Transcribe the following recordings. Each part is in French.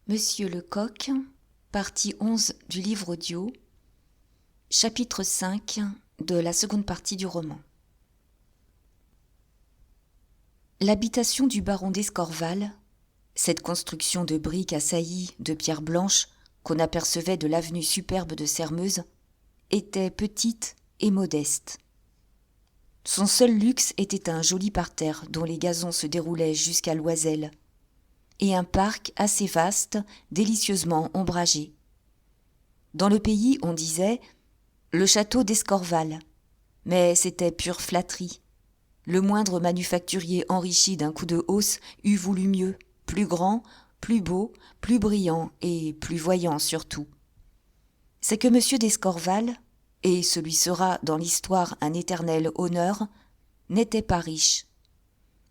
Monsieur Lecoq, partie 11 du livre audio, chapitre 5 de la seconde partie du roman. L'habitation du baron d'Escorval, cette construction de briques assaillies de pierres blanches qu'on apercevait de l'avenue superbe de Sairmeuse, était petite et modeste. Son seul luxe était un joli parterre dont les gazons se déroulaient jusqu'à l'Oiselle, et un parc assez vaste, délicieusement ombragé. Dans le pays, on disait « le château d'Escorval », mais c'était pure flatterie. Le moindre manufacturier enrichi d'un coup de hausse eût voulu mieux, plus grand, plus beau, plus brillant et plus voyant surtout. C'est que M. d'Escorval, et ce lui sera dans l'histoire un éternel honneur, n'était pas riche.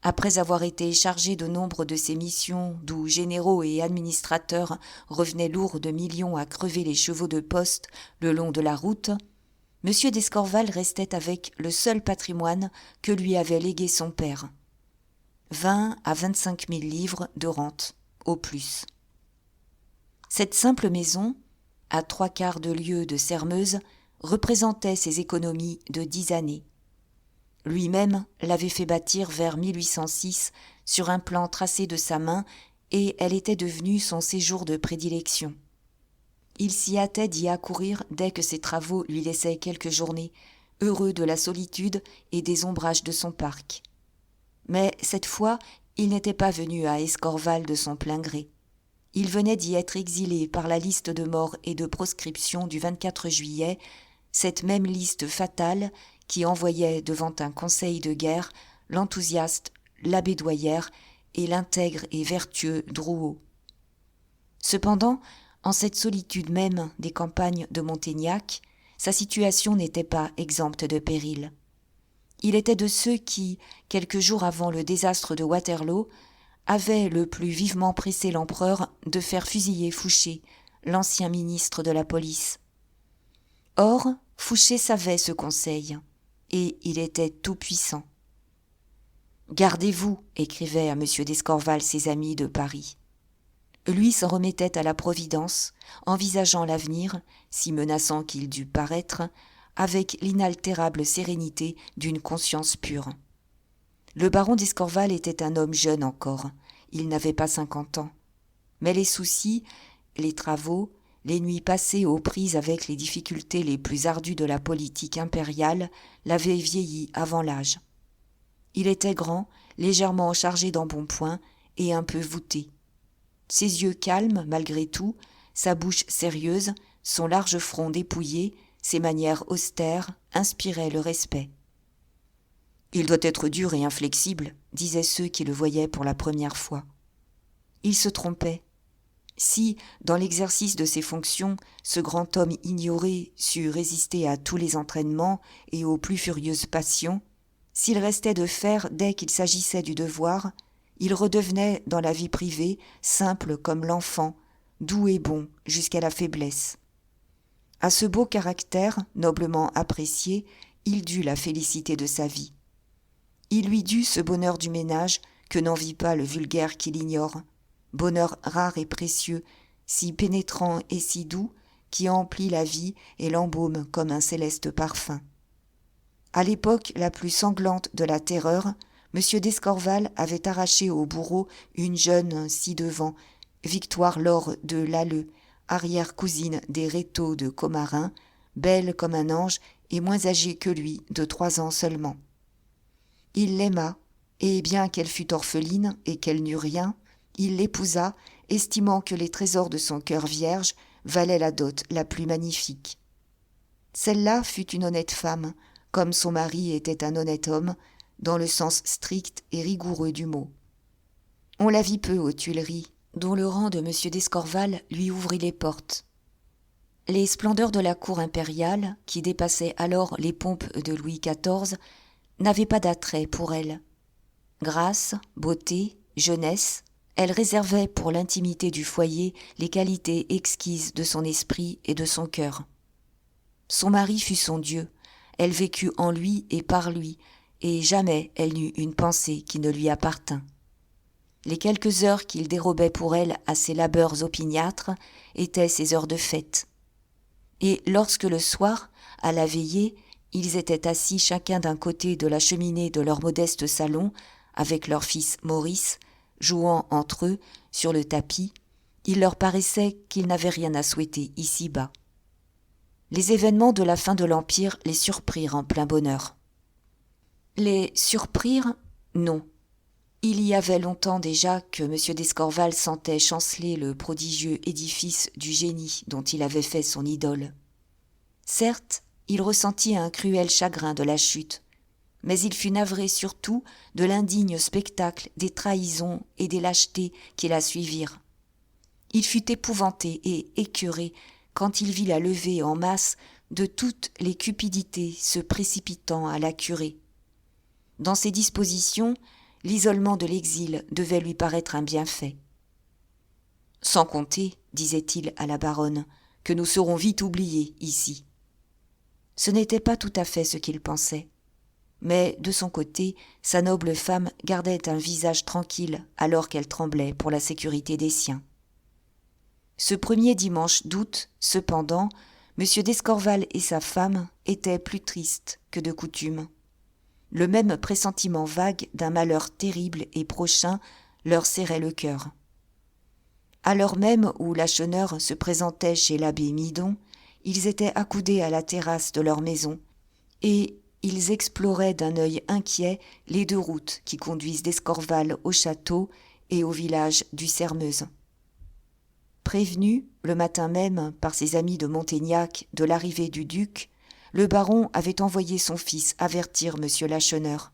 Après avoir été chargé de nombre de ses missions, d'où généraux et administrateurs revenaient lourds de millions à crever les chevaux de poste le long de la route, M. d'Escorval restait avec le seul patrimoine que lui avait légué son père. 20 à 25 000 livres de rente, au plus. Cette simple maison, à 3/4 de lieue de Sairmeuse, représentait ses économies de 10 années. Lui-même l'avait fait bâtir vers 1806 sur un plan tracé de sa main et elle était devenue son séjour de prédilection. Il s'y hâtait d'y accourir dès que ses travaux lui laissaient quelques journées, heureux de la solitude et des ombrages de son parc. Mais cette fois, il n'était pas venu à Escorval de son plein gré. Il venait d'y être exilé par la liste de mort et de proscription du 24 juillet, cette même liste fatale qui envoyait devant un conseil de guerre l'enthousiaste Labédoyère et l'intègre et vertueux Drouot. Cependant, en cette solitude même des campagnes de Montaignac, sa situation n'était pas exempte de péril. Il était de ceux qui, quelques jours avant le désastre de Waterloo, avaient le plus vivement pressé l'empereur de faire fusiller Fouché, l'ancien ministre de la police. Or, Fouché savait ce conseil, et il était tout-puissant. « Gardez-vous », écrivaient à M. d'Escorval ses amis de Paris. Lui s'en remettait à la Providence, envisageant l'avenir, si menaçant qu'il dût paraître, avec l'inaltérable sérénité d'une conscience pure. Le baron d'Escorval était un homme jeune encore, il n'avait pas 50 ans. Mais les soucis, les travaux, les nuits passées aux prises avec les difficultés les plus ardues de la politique impériale l'avaient vieilli avant l'âge. Il était grand, légèrement chargé d'embonpoint et un peu voûté. Ses yeux calmes malgré tout, sa bouche sérieuse, son large front dépouillé, ses manières austères inspiraient le respect. « Il doit être dur et inflexible », disaient ceux qui le voyaient pour la première fois. Il se trompait. Si, dans l'exercice de ses fonctions, ce grand homme ignoré sut résister à tous les entraînements et aux plus furieuses passions, s'il restait de fer dès qu'il s'agissait du devoir, il redevenait, dans la vie privée, simple comme l'enfant, doux et bon jusqu'à la faiblesse. À ce beau caractère, noblement apprécié, il dut la félicité de sa vie. Il lui dut ce bonheur du ménage que n'envie pas le vulgaire qui l'ignore, bonheur rare et précieux, si pénétrant et si doux, qui emplit la vie et l'embaume comme un céleste parfum. À l'époque la plus sanglante de la terreur, M. d'Escorval avait arraché au bourreau une jeune ci-devant, Victoire Laure de Lalleux, arrière-cousine des Rétaux de Commarin, belle comme un ange et moins âgée que lui de 3 ans seulement. Il l'aima, et bien qu'elle fût orpheline et qu'elle n'eût rien, il l'épousa, estimant que les trésors de son cœur vierge valaient la dot la plus magnifique. Celle-là fut une honnête femme, comme son mari était un honnête homme, dans le sens strict et rigoureux du mot. On la vit peu aux Tuileries, dont le rang de M. d'Escorval lui ouvrit les portes. Les splendeurs de la cour impériale, qui dépassaient alors les pompes de Louis XIV, n'avaient pas d'attrait pour elle. Grâce, beauté, jeunesse, elle réservait pour l'intimité du foyer les qualités exquises de son esprit et de son cœur. Son mari fut son Dieu, elle vécut en lui et par lui, et jamais elle n'eut une pensée qui ne lui appartint. Les quelques heures qu'il dérobait pour elle à ses labeurs opiniâtres étaient ses heures de fête. Et lorsque le soir, à la veillée, ils étaient assis chacun d'un côté de la cheminée de leur modeste salon, avec leur fils Maurice, jouant entre eux sur le tapis, il leur paraissait qu'ils n'avaient rien à souhaiter ici-bas. Les événements de la fin de l'Empire les surprirent en plein bonheur. Les surprirent? Non. Il y avait longtemps déjà que M. d'Escorval sentait chanceler le prodigieux édifice du génie dont il avait fait son idole. Certes, il ressentit un cruel chagrin de la chute, mais il fut navré surtout de l'indigne spectacle des trahisons et des lâchetés qui la suivirent. Il fut épouvanté et écœuré quand il vit la levée en masse de toutes les cupidités se précipitant à la curer. Dans ses dispositions, l'isolement de l'exil devait lui paraître un bienfait. « Sans compter, disait-il à la baronne, que nous serons vite oubliés ici. » Ce n'était pas tout à fait ce qu'il pensait. Mais, de son côté, sa noble femme gardait un visage tranquille alors qu'elle tremblait pour la sécurité des siens. Ce premier dimanche d'août, cependant, M. d'Escorval et sa femme étaient plus tristes que de coutume. Le même pressentiment vague d'un malheur terrible et prochain leur serrait le cœur. À l'heure même où Lacheneur se présentait chez l'abbé Midon, ils étaient accoudés à la terrasse de leur maison, et ils exploraient d'un œil inquiet les deux routes qui conduisent d'Escorval au château et au village du Sermeuse. Prévenu, le matin même, par ses amis de Montaignac de l'arrivée du duc, le baron avait envoyé son fils avertir M. Lacheneur.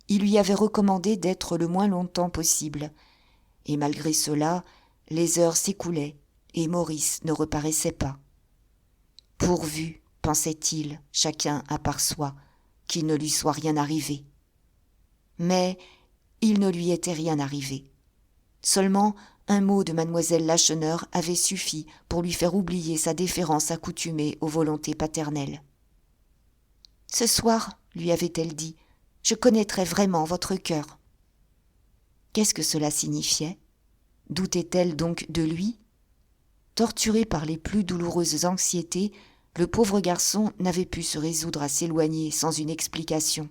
Il lui avait recommandé d'être le moins longtemps possible, et malgré cela, les heures s'écoulaient et Maurice ne reparaissait pas. Pourvu, pensait-il, chacun à part soi, qu'il ne lui soit rien arrivé. Mais il ne lui était rien arrivé. Seulement, un mot de mademoiselle Lacheneur avait suffi pour lui faire oublier sa déférence accoutumée aux volontés paternelles. « Ce soir, lui avait-elle dit, je connaîtrai vraiment votre cœur. » Qu'est-ce que cela signifiait? Doutait-elle donc de lui? Torturé par les plus douloureuses anxiétés, le pauvre garçon n'avait pu se résoudre à s'éloigner sans une explication,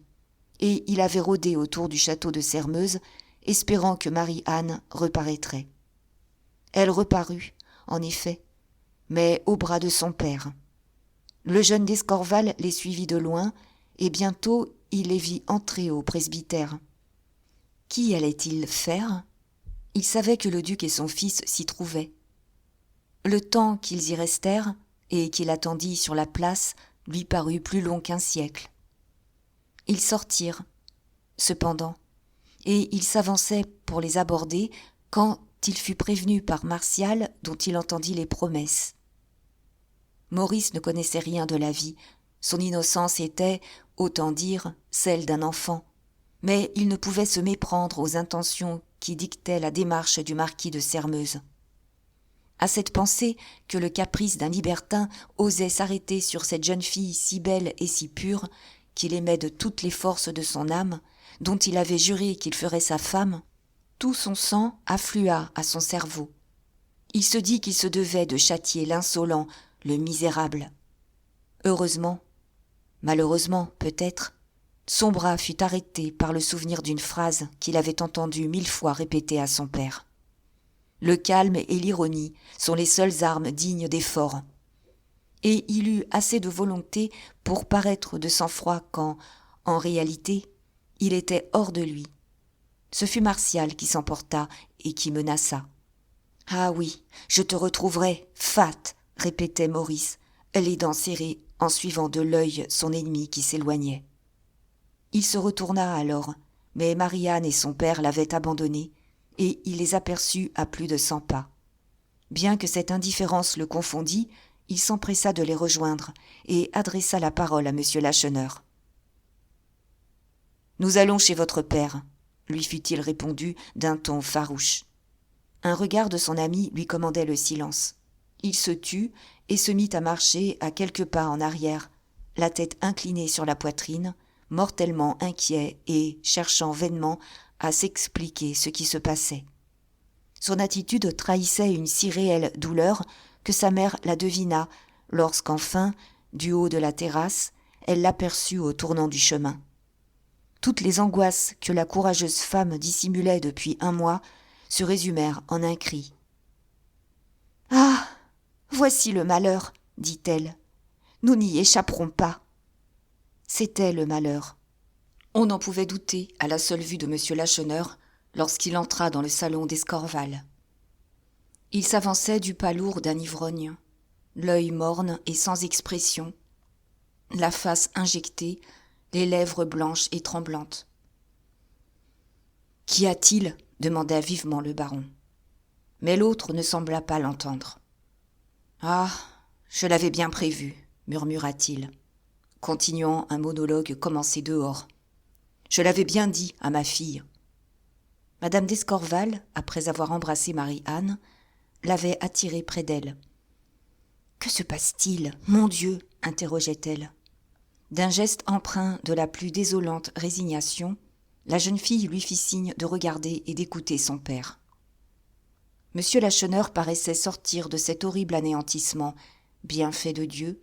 et il avait rôdé autour du château de Sermeuse, espérant que Marie-Anne reparaîtrait. Elle reparut, en effet, mais au bras de son père. Le jeune d'Escorval les suivit de loin, et bientôt il les vit entrer au presbytère. Qu'y allait-il faire? Il savait que le duc et son fils s'y trouvaient. Le temps qu'ils y restèrent, et qu'il attendit sur la place, lui parut plus long qu'un siècle. Ils sortirent, cependant, et il s'avançait pour les aborder quand il fut prévenu par Martial dont il entendit les promesses. Maurice ne connaissait rien de la vie, son innocence était, autant dire, celle d'un enfant, mais il ne pouvait se méprendre aux intentions qui dictaient la démarche du marquis de Sermeuse. À cette pensée que le caprice d'un libertin osait s'arrêter sur cette jeune fille si belle et si pure, qu'il aimait de toutes les forces de son âme, dont il avait juré qu'il ferait sa femme, tout son sang afflua à son cerveau. Il se dit qu'il se devait de châtier l'insolent, le misérable. Heureusement, malheureusement peut-être, son bras fut arrêté par le souvenir d'une phrase qu'il avait entendue 1000 fois répéter à son père. Le calme et l'ironie sont les seules armes dignes des forts. Et il eut assez de volonté pour paraître de sang-froid quand, en réalité, il était hors de lui. Ce fut Martial qui s'emporta et qui menaça. « Ah oui, je te retrouverai, fat !» répétait Maurice, les dents serrées en suivant de l'œil son ennemi qui s'éloignait. Il se retourna alors, mais Marie-Anne et son père l'avaient abandonné, et il les aperçut à plus de 100 pas. Bien que cette indifférence le confondît, il s'empressa de les rejoindre et adressa la parole à M. Lacheneur. « Nous allons chez votre père », lui fut-il répondu d'un ton farouche. Un regard de son ami lui commandait le silence. Il se tut et se mit à marcher à quelques pas en arrière, la tête inclinée sur la poitrine, mortellement inquiet et cherchant vainement à s'expliquer ce qui se passait. Son attitude trahissait une si réelle douleur que sa mère la devina lorsqu'enfin, du haut de la terrasse, elle l'aperçut au tournant du chemin. Toutes les angoisses que la courageuse femme dissimulait depuis 1 mois se résumèrent en un cri. « Ah, voici le malheur, dit-elle. Nous n'y échapperons pas. » C'était le malheur. On n'en pouvait douter à la seule vue de M. Lacheneur lorsqu'il entra dans le salon d'Escorval. Il s'avançait du pas lourd d'un ivrogne, l'œil morne et sans expression, la face injectée, les lèvres blanches et tremblantes. « Qu'y a-t-il » demanda vivement le baron. Mais l'autre ne sembla pas l'entendre. « Ah, je l'avais bien prévu, » murmura-t-il, continuant un monologue commencé dehors. « Je l'avais bien dit à ma fille. » Madame d'Escorval, après avoir embrassé Marie-Anne, l'avait attirée près d'elle. « Que se passe-t-il, mon Dieu ?» interrogeait-elle. D'un geste empreint de la plus désolante résignation, la jeune fille lui fit signe de regarder et d'écouter son père. Monsieur Lacheneur paraissait sortir de cet horrible anéantissement, bien fait de Dieu,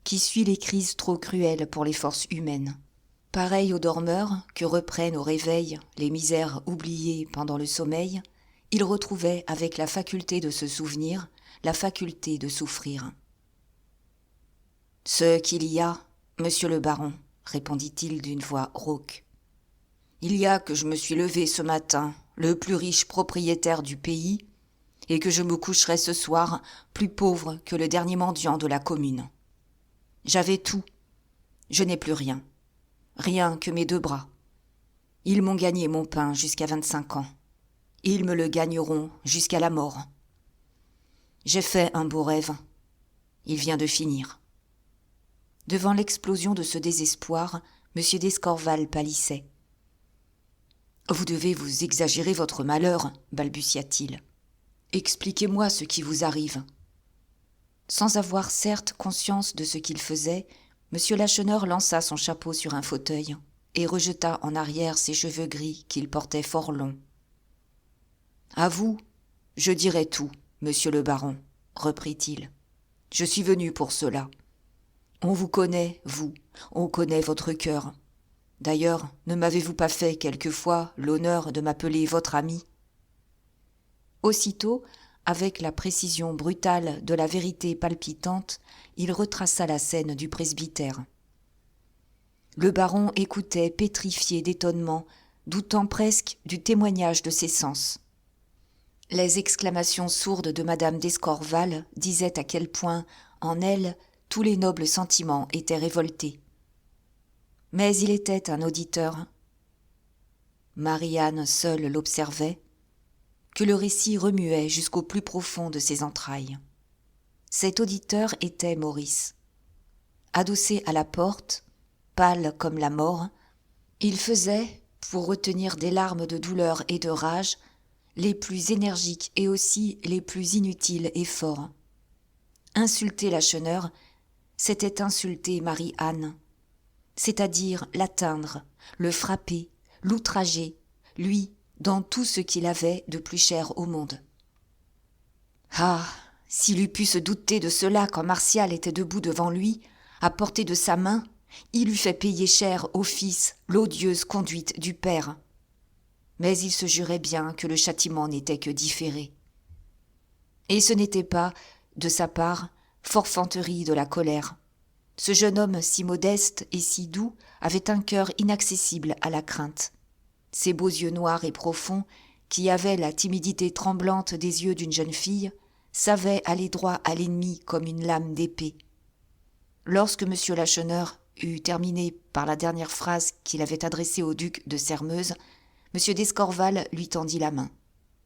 qui suit les crises trop cruelles pour les forces humaines. Pareil aux dormeurs que reprennent au réveil les misères oubliées pendant le sommeil, il retrouvait avec la faculté de se souvenir, la faculté de souffrir. « Ce qu'il y a, monsieur le baron, répondit-il d'une voix rauque. Il y a que je me suis levé ce matin, le plus riche propriétaire du pays, et que je me coucherai ce soir plus pauvre que le dernier mendiant de la commune. J'avais tout, je n'ai plus rien, rien que mes 2 bras. Ils m'ont gagné mon pain jusqu'à 25 ans. Ils me le gagneront jusqu'à la mort. J'ai fait un beau rêve. Il vient de finir. » Devant l'explosion de ce désespoir, M. d'Escorval pâlissait. « Vous devez vous exagérer votre malheur, » balbutia-t-il. « Expliquez-moi ce qui vous arrive. » Sans avoir certes conscience de ce qu'il faisait, M. Lacheneur lança son chapeau sur un fauteuil et rejeta en arrière ses cheveux gris qu'il portait fort longs. « À vous, je dirai tout, monsieur le baron, » reprit-il. « Je suis venu pour cela. On vous connaît, vous, on connaît votre cœur. D'ailleurs, ne m'avez-vous pas fait quelquefois l'honneur de m'appeler votre ami ?» Aussitôt, avec la précision brutale de la vérité palpitante, il retraça la scène du presbytère. Le baron écoutait pétrifié d'étonnement, doutant presque du témoignage de ses sens. Les exclamations sourdes de madame d'Escorval disaient à quel point, en elle, tous les nobles sentiments étaient révoltés. Mais il était un auditeur. Marie-Anne seule l'observait, que le récit remuait jusqu'au plus profond de ses entrailles. Cet auditeur était Maurice. Adossé à la porte, pâle comme la mort, il faisait, pour retenir des larmes de douleur et de rage, les plus énergiques et aussi les plus inutiles efforts. Insulter Lacheneur, c'était insulter Marie-Anne, c'est-à-dire l'atteindre, le frapper, l'outrager, lui, dans tout ce qu'il avait de plus cher au monde. Ah, s'il eût pu se douter de cela quand Martial était debout devant lui, à portée de sa main, il eût fait payer cher au fils l'odieuse conduite du père. Mais il se jurait bien que le châtiment n'était que différé. Et ce n'était pas, de sa part, forfanterie de la colère. Ce jeune homme si modeste et si doux avait un cœur inaccessible à la crainte. Ses beaux yeux noirs et profonds, qui avaient la timidité tremblante des yeux d'une jeune fille, savaient aller droit à l'ennemi comme une lame d'épée. Lorsque M. Lacheneur eut terminé par la dernière phrase qu'il avait adressée au duc de Sairmeuse, M. d'Escorval lui tendit la main.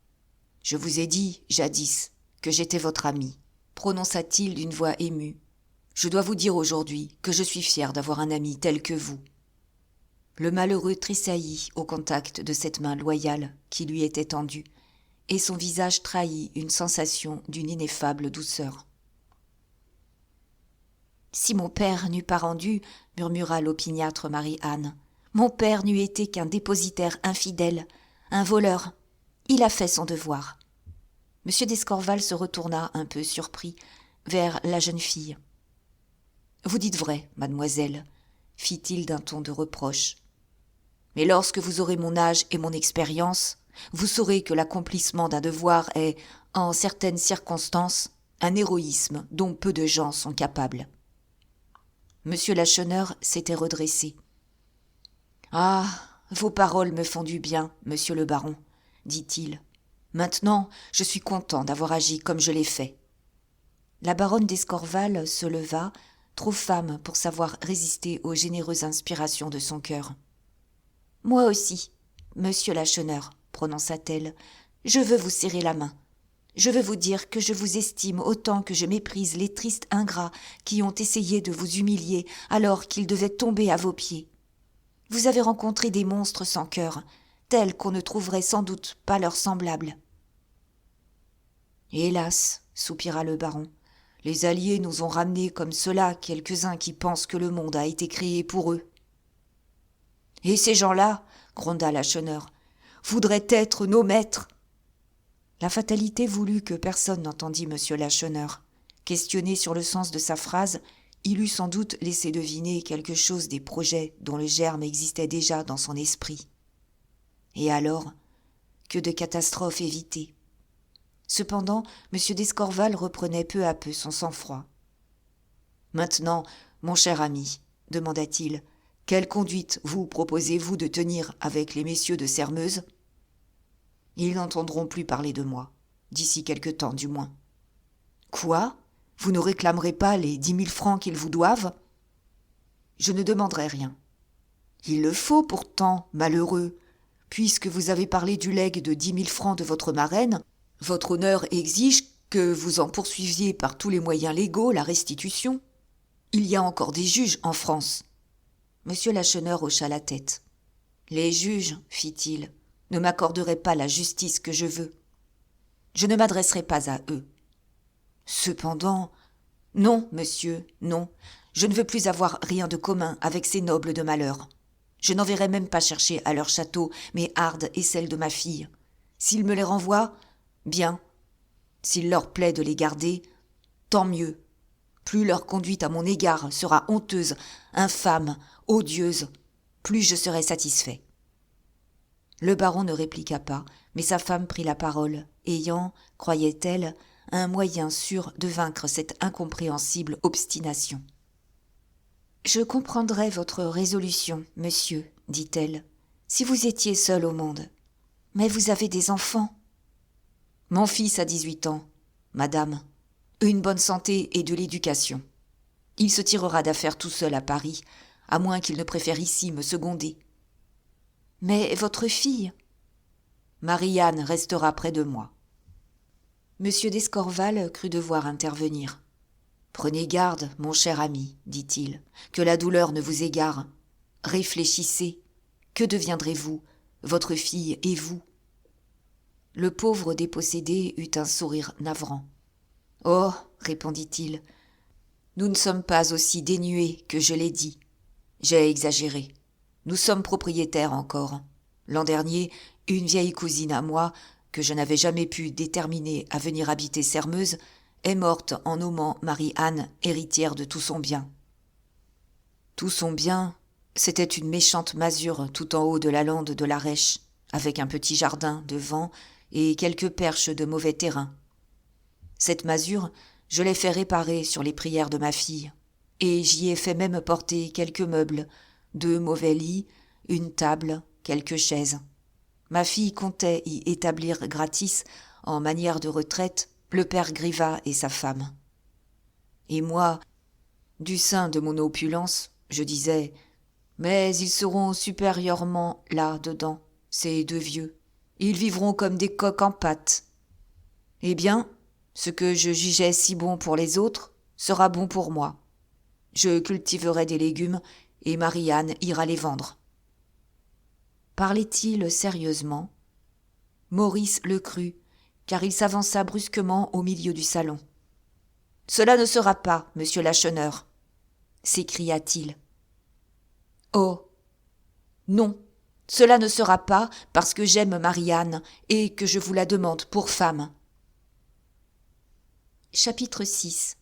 « Je vous ai dit, jadis, que j'étais votre ami, » prononça-t-il d'une voix émue. « Je dois vous dire aujourd'hui que je suis fier d'avoir un ami tel que vous. » Le malheureux tressaillit au contact de cette main loyale qui lui était tendue, et son visage trahit une sensation d'une ineffable douceur. « Si mon père n'eût pas rendu, murmura l'opiniâtre Marie-Anne, Mon père n'eût été qu'un dépositaire infidèle, un voleur. Il a fait son devoir. M. d'Escorval se retourna un peu surpris vers la jeune fille. « Vous dites vrai, mademoiselle, » fit-il d'un ton de reproche. « Mais lorsque vous aurez mon âge et mon expérience, vous saurez que l'accomplissement d'un devoir est, en certaines circonstances, un héroïsme dont peu de gens sont capables. » M. Lacheneur s'était redressé. « Ah, vos paroles me font du bien, monsieur le baron, » dit-il. « Maintenant, je suis content d'avoir agi comme je l'ai fait. » La baronne d'Escorval se leva, trop femme pour savoir résister aux généreuses inspirations de son cœur. « Moi aussi, monsieur Lacheneur, » prononça-t-elle, « je veux vous serrer la main. Je veux vous dire que je vous estime autant que je méprise les tristes ingrats qui ont essayé de vous humilier alors qu'ils devaient tomber à vos pieds. Vous avez rencontré des monstres sans cœur, tels qu'on ne trouverait sans doute pas leurs semblables. » « Hélas, soupira le baron, les alliés nous ont ramenés comme cela quelques-uns qui pensent que le monde a été créé pour eux. »« Et ces gens-là, gronda Lacheneur, voudraient être nos maîtres. » La fatalité voulut que personne n'entendît M. Lacheneur. Questionné sur le sens de sa phrase, il eût sans doute laissé deviner quelque chose des projets dont le germe existait déjà dans son esprit. Et alors, que de catastrophes évitées. Cependant, M. d'Escorval reprenait peu à peu son sang-froid. « Maintenant, mon cher ami, demanda-t-il, quelle conduite vous proposez-vous de tenir avec les messieurs de Sermeuse ? Ils n'entendront plus parler de moi, d'ici quelque temps du moins. »« Quoi ? Vous ne réclamerez pas les 10 000 francs qu'ils vous doivent ? » ?»« Je ne demanderai rien. »« Il le faut pourtant, malheureux, puisque vous avez parlé du legs de 10 000 francs de votre marraine. Votre honneur exige que vous en poursuiviez par tous les moyens légaux la restitution. Il y a encore des juges en France. » M. Lacheneur hocha la tête. « Les juges, fit-il, ne m'accorderaient pas la justice que je veux. Je ne m'adresserai pas à eux. Cependant, non, monsieur, non, je ne veux plus avoir rien de commun avec ces nobles de malheur. Je n'enverrai même pas chercher à leur château mes hardes et celles de ma fille. S'ils me les renvoient, bien. S'il leur plaît de les garder, tant mieux. Plus leur conduite à mon égard sera honteuse, infâme, odieuse, plus je serai satisfait. » Le baron ne répliqua pas, mais sa femme prit la parole, ayant, croyait-elle, un moyen sûr de vaincre cette incompréhensible obstination. « Je comprendrais votre résolution, monsieur, dit-elle, si vous étiez seul au monde. Mais vous avez des enfants. »« Mon fils a 18 ans, madame, une bonne santé et de l'éducation. Il se tirera d'affaire tout seul à Paris, à moins qu'il ne préfère ici me seconder. »« Mais votre fille ?»« Marie-Anne restera près de moi. » M. d'Escorval crut devoir intervenir. « Prenez garde, mon cher ami, dit-il, que la douleur ne vous égare. Réfléchissez. Que deviendrez-vous, votre fille et vous ?» Le pauvre dépossédé eut un sourire navrant. « Oh, répondit-il, nous ne sommes pas aussi dénués que je l'ai dit. J'ai exagéré. Nous sommes propriétaires encore. L'an dernier, une vieille cousine à moi, que je n'avais jamais pu déterminer à venir habiter Sermeuse, est morte en nommant Marie-Anne héritière de tout son bien. Tout son bien, c'était une méchante masure tout en haut de la lande de l'Arèche, avec un petit jardin devant et quelques perches de mauvais terrain. Cette masure, je l'ai fait réparer sur les prières de ma fille, et j'y ai fait même porter quelques meubles, 2 mauvais lits, une table, quelques chaises. Ma fille comptait y établir gratis, en manière de retraite, le père Grivat et sa femme. Et moi, du sein de mon opulence, je disais « Mais ils seront supérieurement là-dedans, ces 2 vieux. Ils vivront comme des coqs en pâte. » Eh bien, ce que je jugeais si bon pour les autres sera bon pour moi. Je cultiverai des légumes et Marie-Anne ira les vendre. Parlait-il sérieusement ? Maurice le crut, car il s'avança brusquement au milieu du salon. « Cela ne sera pas, monsieur Lacheneur !» s'écria-t-il. « Oh ! Non, cela ne sera pas parce que j'aime Marie-Anne et que je vous la demande pour femme. » Chapitre 6.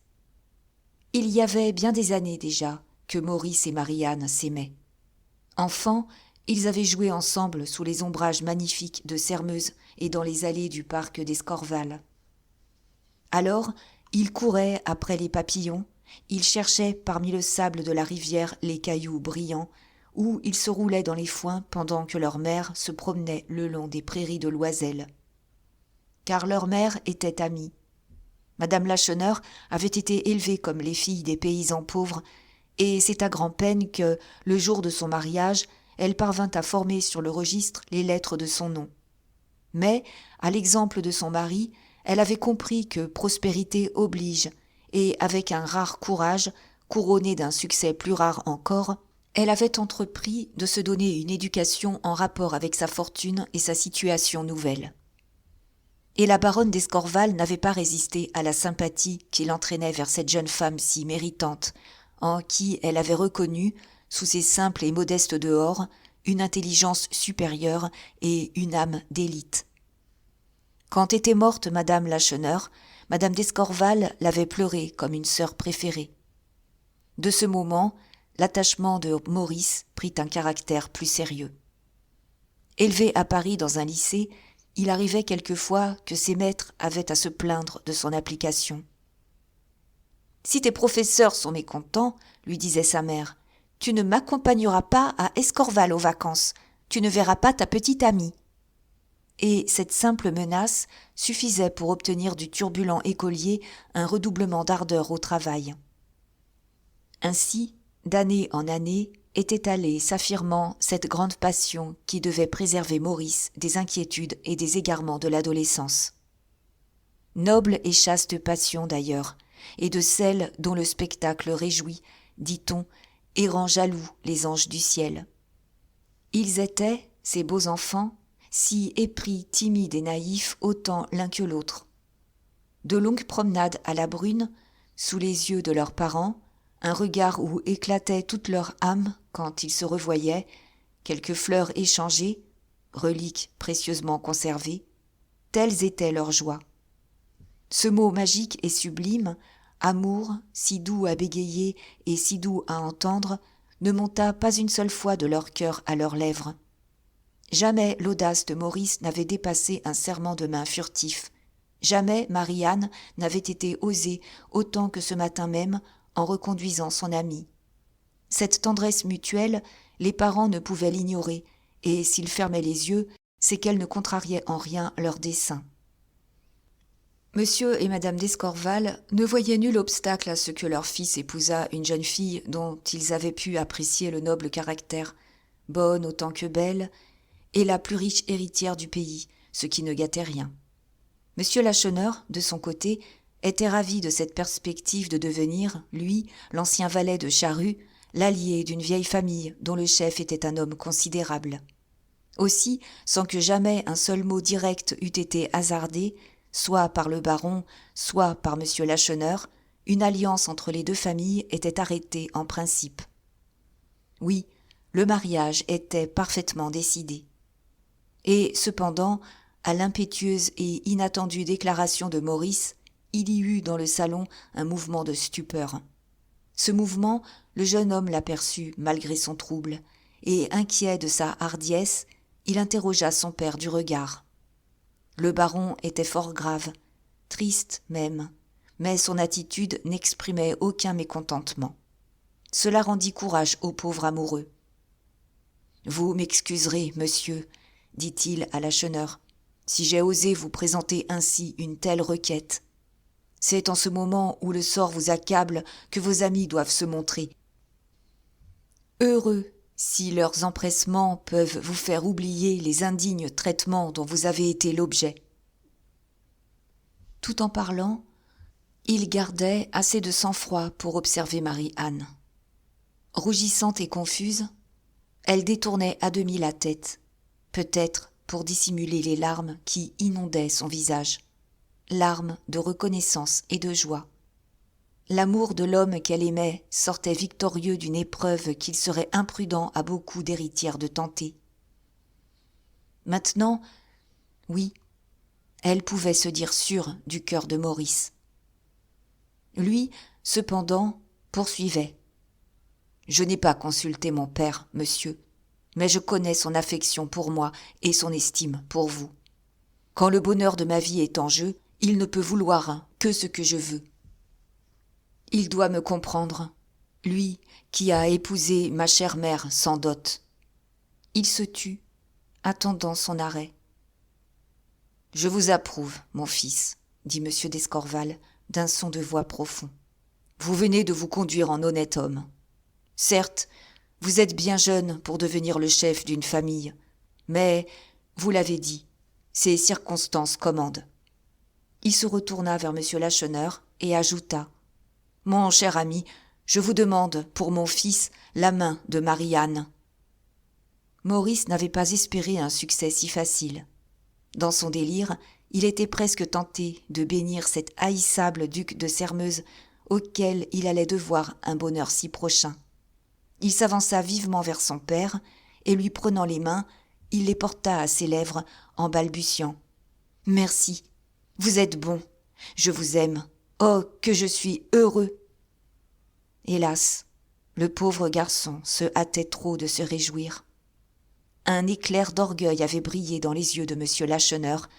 Il y avait bien des années déjà que Maurice et Marie-Anne s'aimaient. Enfants, ils avaient joué ensemble sous les ombrages magnifiques de Sermeuse et dans les allées du parc d'Escorval. Alors, ils couraient après les papillons, ils cherchaient parmi le sable de la rivière les cailloux brillants, ou ils se roulaient dans les foins pendant que leur mère se promenait le long des prairies de Loisel. Car leur mère était amie. Madame Lacheneur avait été élevée comme les filles des paysans pauvres, et c'est à grand-peine que, le jour de son mariage, elle parvint à former sur le registre les lettres de son nom. Mais, à l'exemple de son mari, elle avait compris que prospérité oblige, et avec un rare courage, couronné d'un succès plus rare encore, elle avait entrepris de se donner une éducation en rapport avec sa fortune et sa situation nouvelle. Et la baronne d'Escorval n'avait pas résisté à la sympathie qui l'entraînait vers cette jeune femme si méritante, en qui elle avait reconnu, sous ses simples et modestes dehors, une intelligence supérieure et une âme d'élite. Quand était morte Madame Lacheneur, Madame d'Escorval l'avait pleurée comme une sœur préférée. De ce moment, l'attachement de Maurice prit un caractère plus sérieux. Élevé à Paris dans un lycée, il arrivait quelquefois que ses maîtres avaient à se plaindre de son application. « Si tes professeurs sont mécontents, lui disait sa mère, tu ne m'accompagneras pas à Escorval aux vacances, tu ne verras pas ta petite amie. » Et cette simple menace suffisait pour obtenir du turbulent écolier un redoublement d'ardeur au travail. Ainsi, d'année en année, était allée s'affirmant cette grande passion qui devait préserver Maurice des inquiétudes et des égarements de l'adolescence. Noble et chaste passion d'ailleurs, et de celle dont le spectacle réjouit, dit-on, et rend jaloux les anges du ciel. Ils étaient, ces beaux enfants, si épris, timides et naïfs autant l'un que l'autre. De longues promenades à la brune, sous les yeux de leurs parents, un regard où éclatait toute leur âme quand ils se revoyaient, quelques fleurs échangées, reliques précieusement conservées, telles étaient leurs joies. Ce mot magique et sublime, amour, si doux à bégayer et si doux à entendre, ne monta pas une seule fois de leur cœur à leurs lèvres. Jamais l'audace de Maurice n'avait dépassé un serrement de main furtif. Jamais Marie-Anne n'avait été osée autant que ce matin même en reconduisant son amie. Cette tendresse mutuelle, les parents ne pouvaient l'ignorer, et s'ils fermaient les yeux, c'est qu'elle ne contrariait en rien leurs desseins. Monsieur et Madame d'Escorval ne voyaient nul obstacle à ce que leur fils épousât une jeune fille dont ils avaient pu apprécier le noble caractère, bonne autant que belle, et la plus riche héritière du pays, ce qui ne gâtait rien. Monsieur Lacheneur, de son côté, était ravi de cette perspective de devenir, lui, l'ancien valet de Charrue, l'allié d'une vieille famille dont le chef était un homme considérable. Aussi, sans que jamais un seul mot direct eût été hasardé, soit par le baron, soit par monsieur Lacheneur, une alliance entre les deux familles était arrêtée en principe. Oui, le mariage était parfaitement décidé. Et cependant, à l'impétueuse et inattendue déclaration de Maurice, il y eut dans le salon un mouvement de stupeur. Ce mouvement, le jeune homme l'aperçut malgré son trouble, et inquiet de sa hardiesse, il interrogea son père du regard. Le baron était fort grave, triste même, mais son attitude n'exprimait aucun mécontentement. Cela rendit courage au pauvre amoureux. « Vous m'excuserez, monsieur, » dit-il à Lacheneur, « si j'ai osé vous présenter ainsi une telle requête. C'est en ce moment où le sort vous accable que vos amis doivent se montrer. Heureux si leurs empressements peuvent vous faire oublier les indignes traitements dont vous avez été l'objet. » Tout en parlant, il gardait assez de sang-froid pour observer Marie-Anne. Rougissante et confuse, elle détournait à demi la tête, peut-être pour dissimuler les larmes qui inondaient son visage, larmes de reconnaissance et de joie. L'amour de l'homme qu'elle aimait sortait victorieux d'une épreuve qu'il serait imprudent à beaucoup d'héritières de tenter. Maintenant, oui, elle pouvait se dire sûre du cœur de Maurice. Lui, cependant, poursuivait. « Je n'ai pas consulté mon père, monsieur, mais je connais son affection pour moi et son estime pour vous. Quand le bonheur de ma vie est en jeu, il ne peut vouloir que ce que je veux. Il doit me comprendre, lui qui a épousé ma chère mère sans dot. » Il se tut, attendant son arrêt. « Je vous approuve, mon fils, » dit M. d'Escorval d'un son de voix profond. « Vous venez de vous conduire en honnête homme. Certes, vous êtes bien jeune pour devenir le chef d'une famille, mais, vous l'avez dit, ces circonstances commandent. » Il se retourna vers M. Lacheneur et ajouta « Mon cher ami, je vous demande, pour mon fils, la main de Marie-Anne. » Maurice n'avait pas espéré un succès si facile. Dans son délire, il était presque tenté de bénir cet haïssable duc de Sairmeuse auquel il allait devoir un bonheur si prochain. Il s'avança vivement vers son père et lui prenant les mains, il les porta à ses lèvres en balbutiant. « Merci, vous êtes bon, je vous aime, oh que je suis heureux !» Hélas, le pauvre garçon se hâtait trop de se réjouir. Un éclair d'orgueil avait brillé dans les yeux de M. Lacheneur,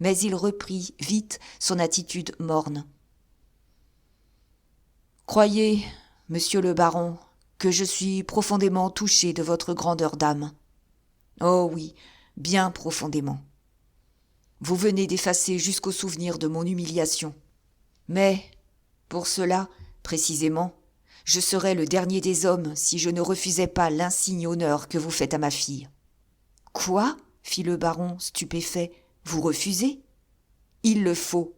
mais il reprit vite son attitude morne. « Croyez, monsieur le baron, que je suis profondément touché de votre grandeur d'âme. Oh oui, bien profondément. Vous venez d'effacer jusqu'au souvenir de mon humiliation. Mais, pour cela, précisément, je serais le dernier des hommes si je ne refusais pas l'insigne honneur que vous faites à ma fille. »« Quoi ?» fit le baron stupéfait. « Vous refusez ? Il le faut. »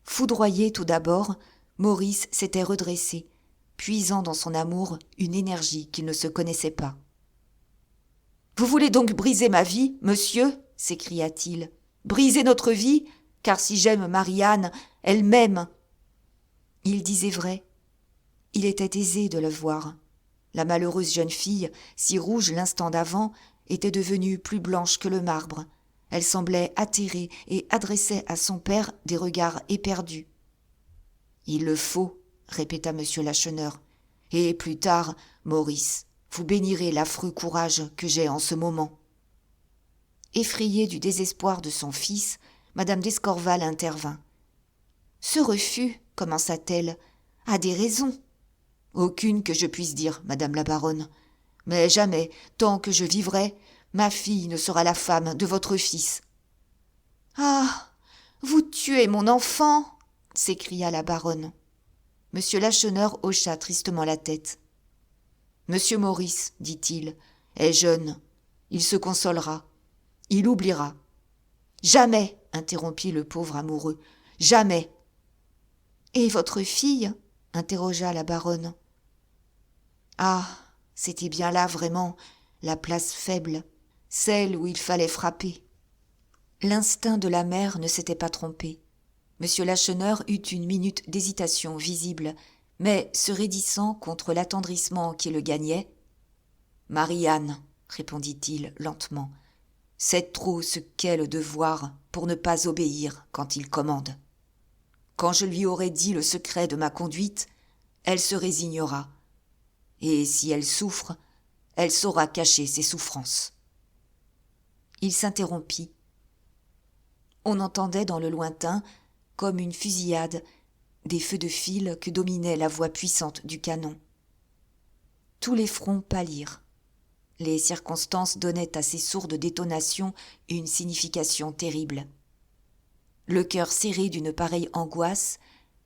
Foudroyé tout d'abord, Maurice s'était redressé, puisant dans son amour une énergie qu'il ne se connaissait pas. « Vous voulez donc briser ma vie, monsieur ?» s'écria-t-il. « Briser notre vie, car si j'aime Marie-Anne, elle m'aime. » Il disait vrai. Il était aisé de le voir. La malheureuse jeune fille, si rouge l'instant d'avant, était devenue plus blanche que le marbre. Elle semblait atterrée et adressait à son père des regards éperdus. « Il le faut, » répéta M. Lacheneur. « Et plus tard, Maurice, vous bénirez l'affreux courage que j'ai en ce moment. » Effrayée du désespoir de son fils, Madame d'Escorval intervint. « Ce refus, commença-t-elle, a des raisons. »« Aucune que je puisse dire, Madame la baronne. Mais jamais, tant que je vivrai, ma fille ne sera la femme de votre fils. »« Ah, vous tuez mon enfant !» s'écria la baronne. Monsieur Lacheneur hocha tristement la tête. « Monsieur Maurice, dit-il, est jeune. Il se consolera. Il oubliera. »« Jamais !» interrompit le pauvre amoureux. « Jamais !»« Et votre fille ?» interrogea la baronne. Ah, c'était bien là vraiment la place faible, celle où il fallait frapper. L'instinct de la mère ne s'était pas trompé. M. Lacheneur eut une minute d'hésitation visible, mais se raidissant contre l'attendrissement qui le gagnait. « Marie-Anne, » répondit-il lentement, « sait trop ce qu'est le devoir pour ne pas obéir quand il commande. Quand je lui aurai dit le secret de ma conduite, elle se résignera. Et si elle souffre, elle saura cacher ses souffrances. » Il s'interrompit. On entendait dans le lointain, comme une fusillade, des feux de fil que dominait la voix puissante du canon. Tous les fronts pâlirent. Les circonstances donnaient à ces sourdes détonations une signification terrible. Le cœur serré d'une pareille angoisse,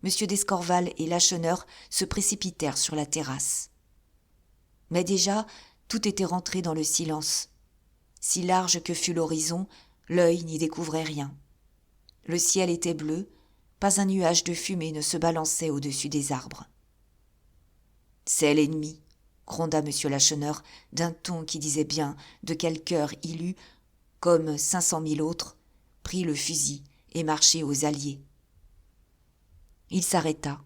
M. d'Escorval et Lacheneur se précipitèrent sur la terrasse. Mais déjà, tout était rentré dans le silence. Si large que fût l'horizon, l'œil n'y découvrait rien. Le ciel était bleu, pas un nuage de fumée ne se balançait au-dessus des arbres. « C'est l'ennemi !» gronda M. Lacheneur d'un ton qui disait bien de quel cœur il eût, comme 500 000 autres, pris le fusil et marché aux alliés. Il s'arrêta.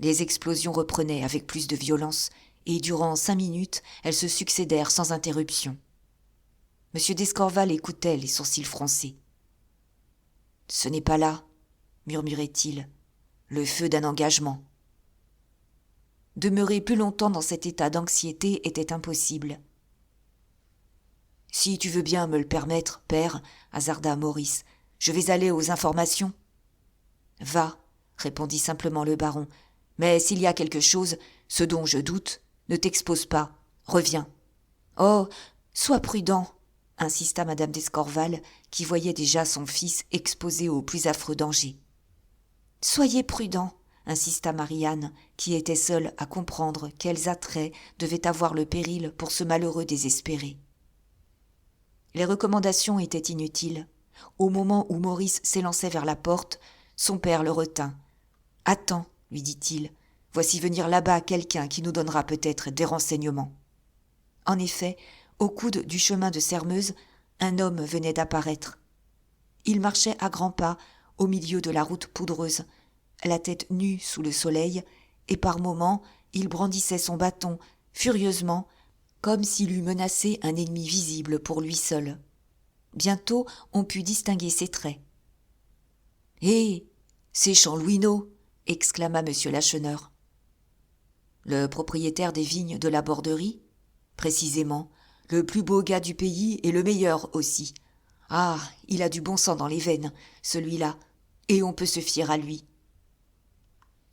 Les explosions reprenaient avec plus de violence, et durant 5 minutes, elles se succédèrent sans interruption. M. d'Escorval écoutait, les sourcils froncés. « Ce n'est pas là, » murmurait-il, « le feu d'un engagement. » Demeurer plus longtemps dans cet état d'anxiété était impossible. « Si tu veux bien me le permettre, père, » hasarda Maurice, « je vais aller aux informations. »« Va, » répondit simplement le baron, « mais s'il y a quelque chose, ce dont je doute, ne t'expose pas, reviens. »« Oh, sois prudent !» insista madame d'Escorval, qui voyait déjà son fils exposé aux plus affreux dangers. « Soyez prudent !» insista Marianne, qui était seule à comprendre quels attraits devait avoir le péril pour ce malheureux désespéré. Les recommandations étaient inutiles. Au moment où Maurice s'élançait vers la porte, son père le retint. « Attends, lui dit-il, voici venir là-bas quelqu'un qui nous donnera peut-être des renseignements. » En effet, au coude du chemin de Sermeuse, un homme venait d'apparaître. Il marchait à grands pas au milieu de la route poudreuse, la tête nue sous le soleil, et par moments il brandissait son bâton furieusement, comme s'il eût menacé un ennemi visible pour lui seul. Bientôt on put distinguer ses traits. « Hé, c'est Chanlouineau !» exclama M. Lacheneur. « Le propriétaire des vignes de la Borderie ? Précisément, le plus beau gars du pays et le meilleur aussi. Ah, il a du bon sang dans les veines, celui-là, et on peut se fier à lui. »«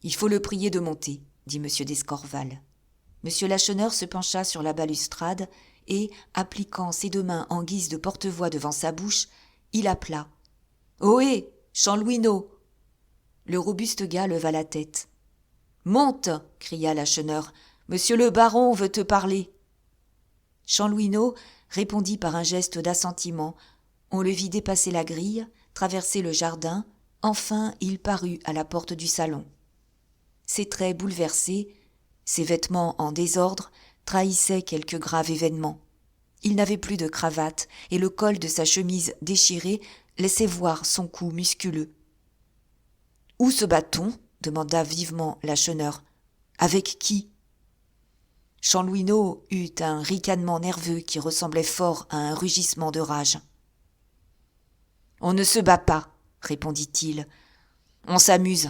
Il faut le prier de monter, » dit M. d'Escorval. M. Lacheneur se pencha sur la balustrade et, appliquant ses 2 mains en guise de porte-voix devant sa bouche, il appela. « Ohé, Chanlouineau !» Le robuste gars leva la tête. « Monte !» cria Lacheneur. « Monsieur le baron veut te parler. » Chanlouineau répondit par un geste d'assentiment. On le vit dépasser la grille, traverser le jardin. Enfin, il parut à la porte du salon. Ses traits bouleversés, ses vêtements en désordre, trahissaient quelque grave événement. Il n'avait plus de cravate et le col de sa chemise déchirée laissait voir son cou musculeux. « Où se bat-on » demanda vivement Lacheneur. « Avec qui ?» Chanlouineau eut un ricanement nerveux qui ressemblait fort à un rugissement de rage. « On ne se bat pas, » répondit-il. « On s'amuse.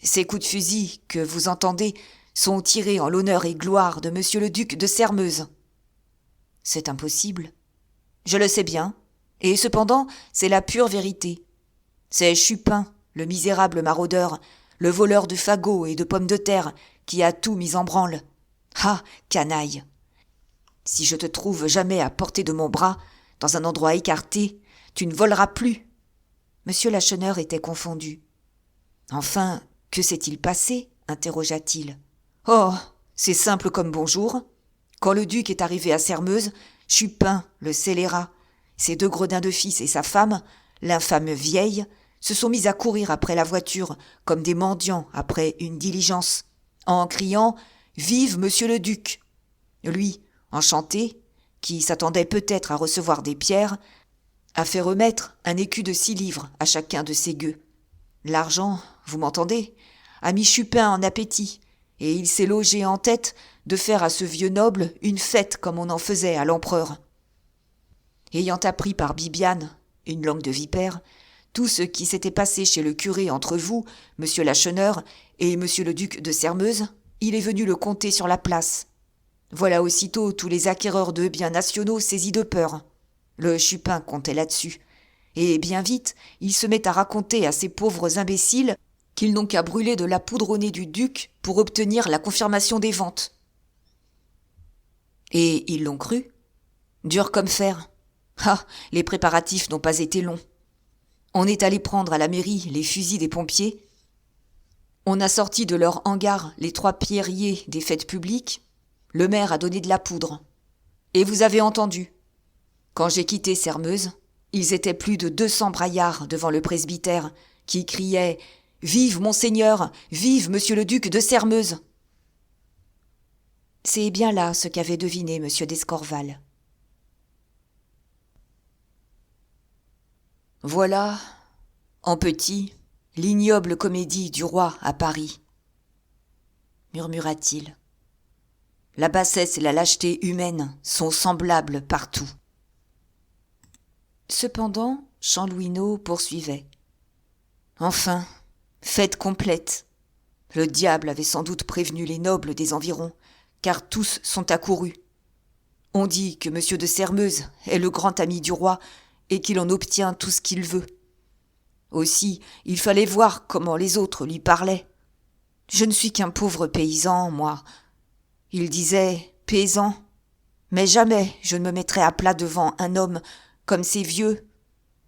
Ces coups de fusil que vous entendez sont tirés en l'honneur et gloire de monsieur le duc de Sermeuse. »« C'est impossible. »« Je le sais bien, et cependant c'est la pure vérité. C'est Chupin, le misérable maraudeur, le voleur de fagots et de pommes de terre, qui a tout mis en branle. Ah, canaille! Si je te trouve jamais à portée de mon bras, dans un endroit écarté, tu ne voleras plus. » Monsieur Lacheneur était confondu. « Enfin, que s'est-il passé ?» interrogea-t-il. « Oh, c'est simple comme bonjour. Quand le duc est arrivé à Sermeuse, Chupin, le scélérat, ses 2 gredins de fils et sa femme, l'infâme vieille, se sont mis à courir après la voiture comme des mendiants après une diligence, en criant « Vive monsieur le duc !» Lui, enchanté, qui s'attendait peut-être à recevoir des pierres, a fait remettre un écu de 6 livres à chacun de ses gueux. L'argent, vous m'entendez, a mis Chupin en appétit, et il s'est logé en tête de faire à ce vieux noble une fête comme on en faisait à l'empereur. Ayant appris par Bibiane, une langue de vipère, tout ce qui s'était passé chez le curé entre vous, monsieur Lacheneur, et monsieur le duc de Sermeuse, il est venu le conter sur la place. Voilà aussitôt tous les acquéreurs de biens nationaux saisis de peur. Le Chupin comptait là-dessus. Et bien vite, il se met à raconter à ces pauvres imbéciles qu'ils n'ont qu'à brûler de la poudre au nez du duc pour obtenir la confirmation des ventes. Et ils l'ont cru. Dur comme fer. Ah, les préparatifs n'ont pas été longs. On est allé prendre à la mairie les fusils des pompiers. On a sorti de leur hangar les 3 pierriers des fêtes publiques. Le maire a donné de la poudre. Et vous avez entendu. Quand j'ai quitté Sermeuse, ils étaient plus de 200 braillards devant le presbytère qui criaient « Vive Monseigneur, vive monsieur le duc de Sermeuse !» C'est bien là ce qu'avait deviné M. d'Escorval. Voilà, en petit, L'ignoble comédie du roi à Paris, murmura-t-il. La bassesse et la lâcheté humaine sont semblables partout. Cependant, Chanlouineau poursuivait. Enfin, fête complète. Le diable avait sans doute prévenu les nobles des environs, car tous sont accourus. On dit que M. de Sairmeuse est le grand ami du roi et qu'il en obtient tout ce qu'il veut. Aussi, il fallait voir comment les autres lui parlaient. Je ne suis qu'un pauvre paysan, moi. Il disait « paysan », mais jamais je ne me mettrai à plat devant un homme comme ces vieux,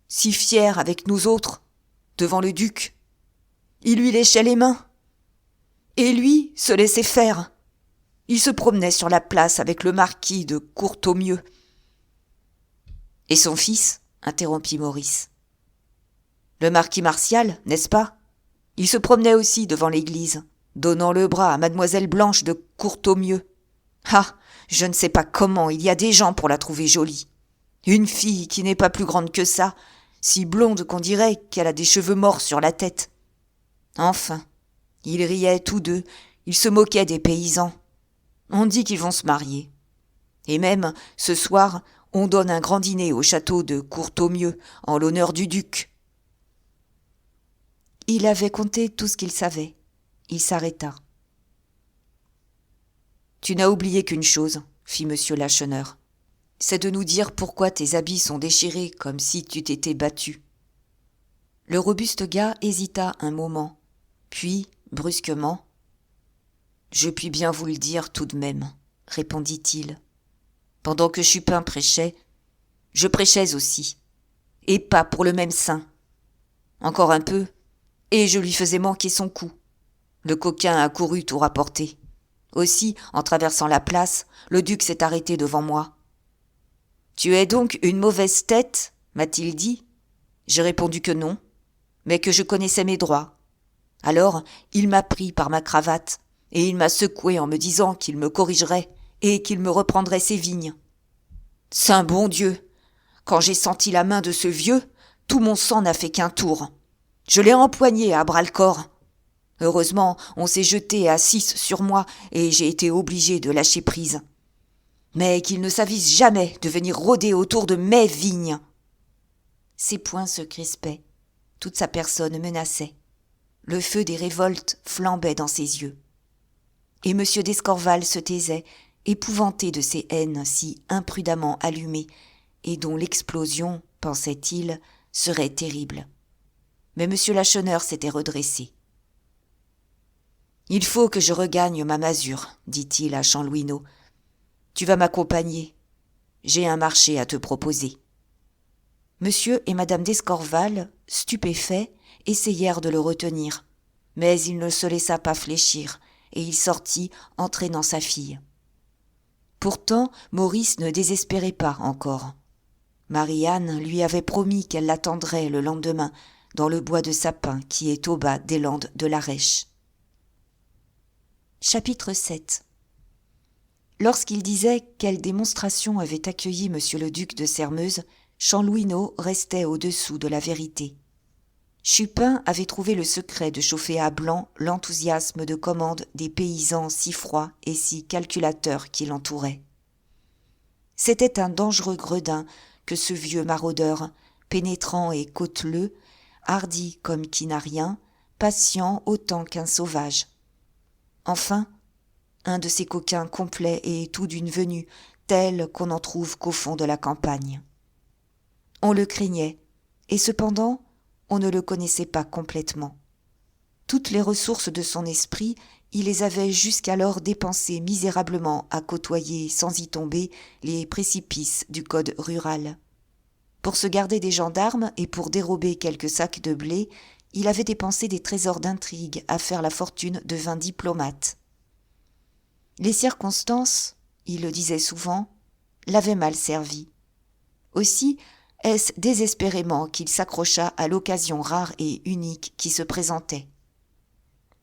si fiers avec nous autres, devant le duc. Il lui léchait les mains. Et lui se laissait faire. Il se promenait sur la place avec le marquis de Courtaumieux. « Et son fils ?» interrompit Maurice. « Le marquis Martial, n'est-ce pas ? Il se promenait aussi devant l'église, donnant le bras à mademoiselle Blanche de Courtaumieux. Ah, je ne sais pas comment il y a des gens pour la trouver jolie. Une fille qui n'est pas plus grande que ça, si blonde qu'on dirait qu'elle a des cheveux morts sur la tête. Enfin, ils riaient tous deux, ils se moquaient des paysans. On dit qu'ils vont se marier. Et même, ce soir, on donne un grand dîner au château de Courtaumieux, en l'honneur du duc. » Il avait compté tout ce qu'il savait. Il s'arrêta. « Tu n'as oublié qu'une chose, » fit M. Lacheneur. « C'est de nous dire pourquoi tes habits sont déchirés comme si tu t'étais battu. » Le robuste gars hésita un moment, puis, brusquement, « Je puis bien vous le dire tout de même, » répondit-il. « Pendant que Chupin prêchait, je prêchais aussi, et pas pour le même saint. Encore un peu, et je lui faisais manquer son coup. Le coquin a couru tout rapporter. Aussi, en traversant la place, le duc s'est arrêté devant moi. « Tu es donc une mauvaise tête ?» m'a-t-il dit. J'ai répondu que non, mais que je connaissais mes droits. Alors, il m'a pris par ma cravate, et il m'a secoué en me disant qu'il me corrigerait et qu'il me reprendrait ses vignes. Saint bon Dieu! Quand j'ai senti la main de ce vieux, tout mon sang n'a fait qu'un tour. Je l'ai empoigné à bras-le-corps. Heureusement, on s'est jeté à 6 sur moi et j'ai été obligé de lâcher prise. Mais qu'il ne s'avise jamais de venir rôder autour de mes vignes. Ses poings se crispaient. Toute sa personne menaçait. Le feu des révoltes flambait dans ses yeux. Et M. d'Escorval se taisait, épouvanté de ces haines si imprudemment allumées, et dont l'explosion, pensait-il, serait terrible. Mais M. Lacheneur s'était redressé. « Il faut que je regagne ma masure, dit-il à Chanlouineau. Tu vas m'accompagner. J'ai un marché à te proposer. » Monsieur et Madame d'Escorval, stupéfaits, essayèrent de le retenir, mais il ne se laissa pas fléchir, et il sortit, entraînant sa fille. Pourtant, Maurice ne désespérait pas encore. Marie-Anne lui avait promis qu'elle l'attendrait le lendemain, dans le bois de sapin qui est au bas des landes de l'Arèche. Chapitre 7. Lorsqu'il disait quelle démonstration avait accueilli monsieur le duc de Sairmeuse, Chanlouineau restait au-dessous de la vérité. Chupin avait trouvé le secret de chauffer à blanc l'enthousiasme de commande des paysans si froids et si calculateurs qui l'entouraient. C'était un dangereux gredin que ce vieux maraudeur, pénétrant et cauteleux, hardi comme qui n'a rien, patient autant qu'un sauvage. Enfin, un de ces coquins complets et tout d'une venue, tel qu'on n'en trouve qu'au fond de la campagne. On le craignait, et cependant, on ne le connaissait pas complètement. Toutes les ressources de son esprit, il les avait jusqu'alors dépensées misérablement à côtoyer, sans y tomber, les précipices du code rural. Pour se garder des gendarmes et pour dérober quelques sacs de blé, il avait dépensé des trésors d'intrigue à faire la fortune de 20 diplomates. Les circonstances, il le disait souvent, l'avaient mal servi. Aussi, est-ce désespérément qu'il s'accrocha à l'occasion rare et unique qui se présentait.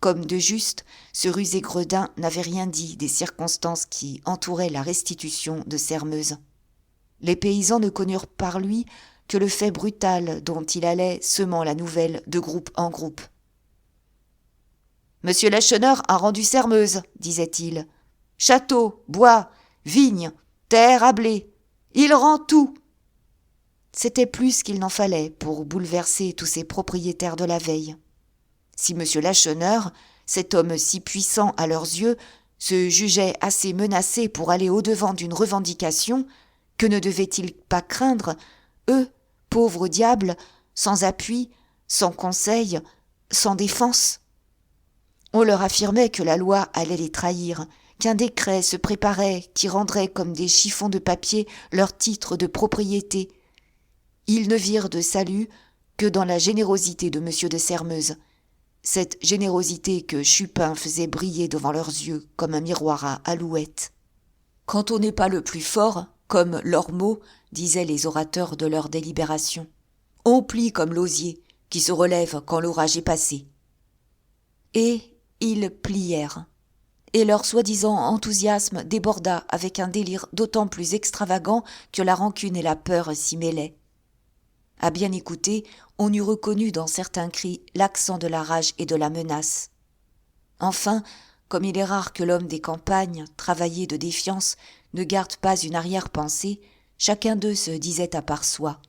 Comme de juste, ce rusé gredin n'avait rien dit des circonstances qui entouraient la restitution de Sairmeuse. Les paysans ne connurent par lui que le fait brutal dont il allait semant la nouvelle de groupe en groupe, Monsieur Lacheneur a rendu Sermeuse, disait-il. Château, bois, vignes, terre à blé. Il rend tout. C'était plus qu'il n'en fallait pour bouleverser tous ces propriétaires de la veille. Si monsieur Lacheneur, cet homme si puissant à leurs yeux, se jugeait assez menacé pour aller au-devant d'une revendication, que ne devaient-ils pas craindre, eux, pauvres diables, sans appui, sans conseil, sans défense? On leur affirmait que la loi allait les trahir, qu'un décret se préparait qui rendrait comme des chiffons de papier leur titre de propriété. Ils ne virent de salut que dans la générosité de monsieur de Sermeuse, cette générosité que Chupin faisait briller devant leurs yeux comme un miroir à alouettes. Quand on n'est pas le plus fort, comme l'ormeau, disaient les orateurs de leur délibération, on plie comme l'osier qui se relève quand l'orage est passé. Et ils plièrent, et leur soi-disant enthousiasme déborda avec un délire d'autant plus extravagant que la rancune et la peur s'y mêlaient. À bien écouter, on eût reconnu dans certains cris l'accent de la rage et de la menace. Enfin, comme il est rare que l'homme des campagnes, travaillé de défiance, ne garde pas une arrière-pensée, chacun d'eux se disait à part soi.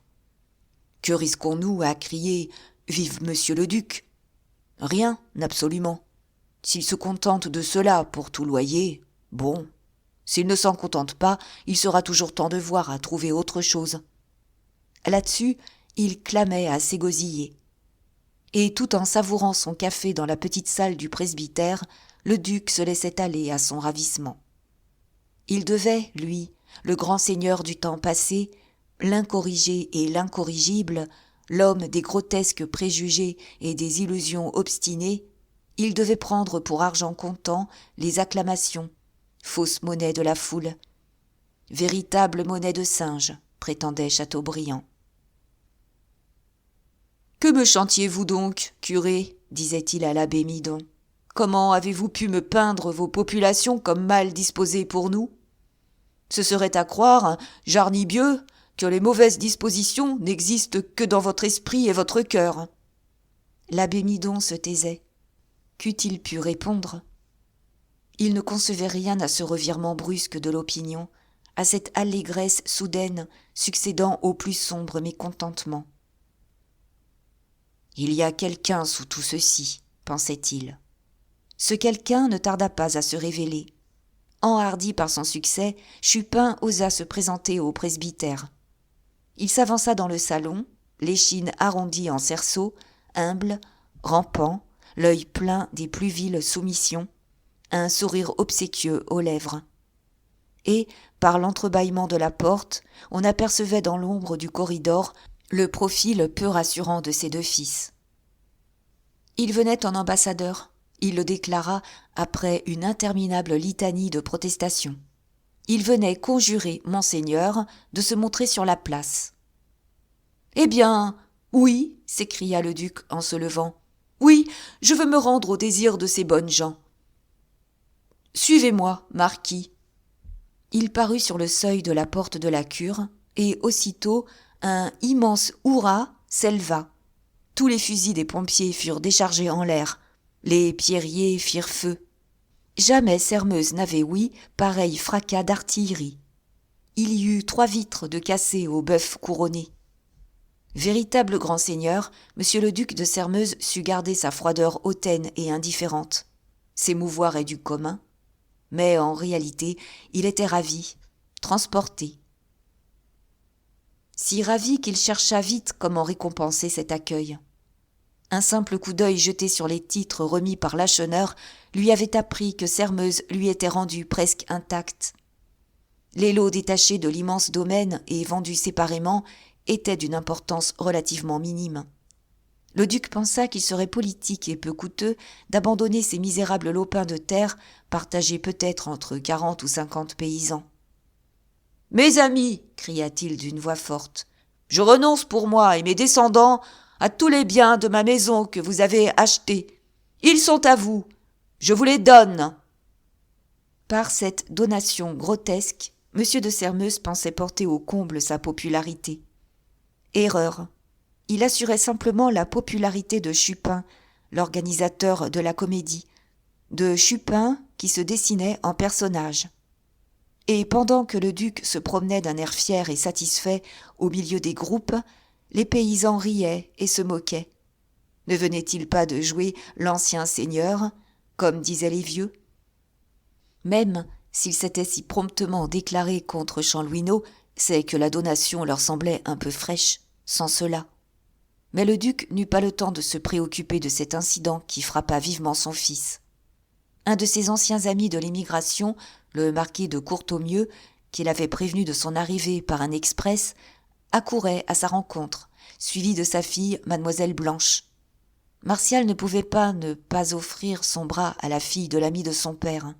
Que risquons-nous à crier « Vive monsieur le duc !» Rien, absolument. S'il se contente de cela pour tout loyer, bon. S'il ne s'en contente pas, il sera toujours temps de voir à trouver autre chose. Là-dessus, il clamait à s'égosiller. Et tout en savourant son café dans la petite salle du presbytère, le duc se laissait aller à son ravissement. Il devait, lui, le grand seigneur du temps passé, l'incorrigé et l'incorrigible, l'homme des grotesques préjugés et des illusions obstinées, il devait prendre pour argent comptant les acclamations, fausse monnaie de la foule. Véritable monnaie de singe, prétendait Chateaubriand. « Que me chantiez-vous donc, curé ?» disait-il à l'abbé Midon. « Comment avez-vous pu me peindre vos populations comme mal disposées pour nous ? Ce serait à croire, jarnibieux, que les mauvaises dispositions n'existent que dans votre esprit et votre cœur. » L'abbé Midon se taisait. Qu'eût-il pu répondre ? Il ne concevait rien à ce revirement brusque de l'opinion, à cette allégresse soudaine succédant au plus sombre mécontentement. « Il y a quelqu'un sous tout ceci, pensait-il. Ce quelqu'un ne tarda pas à se révéler. Enhardi par son succès, Chupin osa se présenter au presbytère. Il s'avança dans le salon, l'échine arrondie en cerceau, humble, rampant, l'œil plein des plus viles soumissions, un sourire obséquieux aux lèvres. Et, par l'entrebâillement de la porte, on apercevait dans l'ombre du corridor le profil peu rassurant de ses deux fils. Il venait en ambassadeur, il le déclara après une interminable litanie de protestations. Il venait conjurer Monseigneur de se montrer sur la place. « Eh bien, oui, s'écria le duc en se levant. « Oui, je veux me rendre au désir de ces bonnes gens. »« Suivez-moi, marquis. » Il parut sur le seuil de la porte de la cure, et aussitôt un immense hurrah s'éleva. Tous les fusils des pompiers furent déchargés en l'air. Les pierriers firent feu. Jamais Sermeuse n'avait ouï pareil fracas d'artillerie. Il y eut 3 vitres de cassées au bœuf couronné. Véritable grand seigneur, monsieur le duc de Sermeuse sut garder sa froideur hautaine et indifférente. S'émouvoir est du commun, mais en réalité, il était ravi, transporté. Si ravi qu'il chercha vite comment récompenser cet accueil. Un simple coup d'œil jeté sur les titres remis par Lacheneur lui avait appris que Sermeuse lui était rendue presque intacte. Les lots détachés de l'immense domaine et vendus séparément étaient d'une importance relativement minime. Le duc pensa qu'il serait politique et peu coûteux d'abandonner ces misérables lopins de terre partagés peut-être entre 40 ou 50 paysans. « Mes amis, cria-t-il d'une voix forte, je renonce pour moi et mes descendants à tous les biens de ma maison que vous avez achetés. Ils sont à vous, je vous les donne. » Par cette donation grotesque, M. de Sermeuse pensait porter au comble sa popularité. Erreur. Il assurait simplement la popularité de Chupin, l'organisateur de la comédie, de Chupin qui se dessinait en personnage. Et pendant que le duc se promenait d'un air fier et satisfait au milieu des groupes, les paysans riaient et se moquaient. Ne venait-il pas de jouer l'ancien seigneur, comme disaient les vieux ? Même s'ils s'étaient si promptement déclarés contre Chanlouineau, c'est que la donation leur semblait un peu fraîche, sans cela. Mais le duc n'eut pas le temps de se préoccuper de cet incident qui frappa vivement son fils. Un de ses anciens amis de l'émigration, le marquis de Courtaumieux, qui l'avait prévenu de son arrivée par un express, accourait à sa rencontre, suivi de sa fille, mademoiselle Blanche. Martial ne pouvait pas ne pas offrir son bras à la fille de l'ami de son père.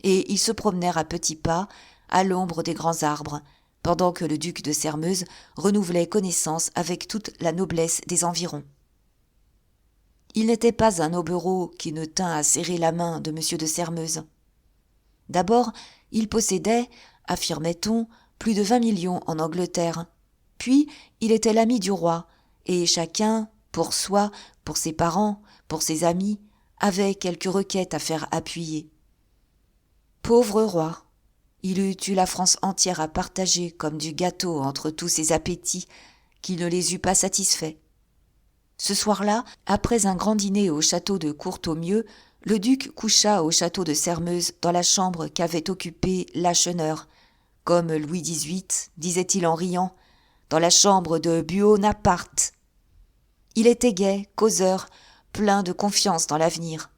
Et ils se promenèrent à petits pas, à l'ombre des grands arbres, pendant que le duc de Sairmeuse renouvelait connaissance avec toute la noblesse des environs. Il n'était pas un hobereau qui ne tint à serrer la main de M. de Sairmeuse. D'abord, il possédait, affirmait-on, plus de 20 millions en Angleterre. Puis, il était l'ami du roi, et chacun, pour soi, pour ses parents, pour ses amis, avait quelque requête à faire appuyer. Pauvre roi, il eût eu la France entière à partager comme du gâteau entre tous ses appétits, qui ne les eût pas satisfaits. Ce soir-là, après un grand dîner au château de Courtaumieux, le duc coucha au château de Sairmeuse dans la chambre qu'avait occupée Lacheneur, comme Louis XVIII, disait-il en riant, dans la chambre de Buonaparte. Il était gai, causeur, plein de confiance dans l'avenir.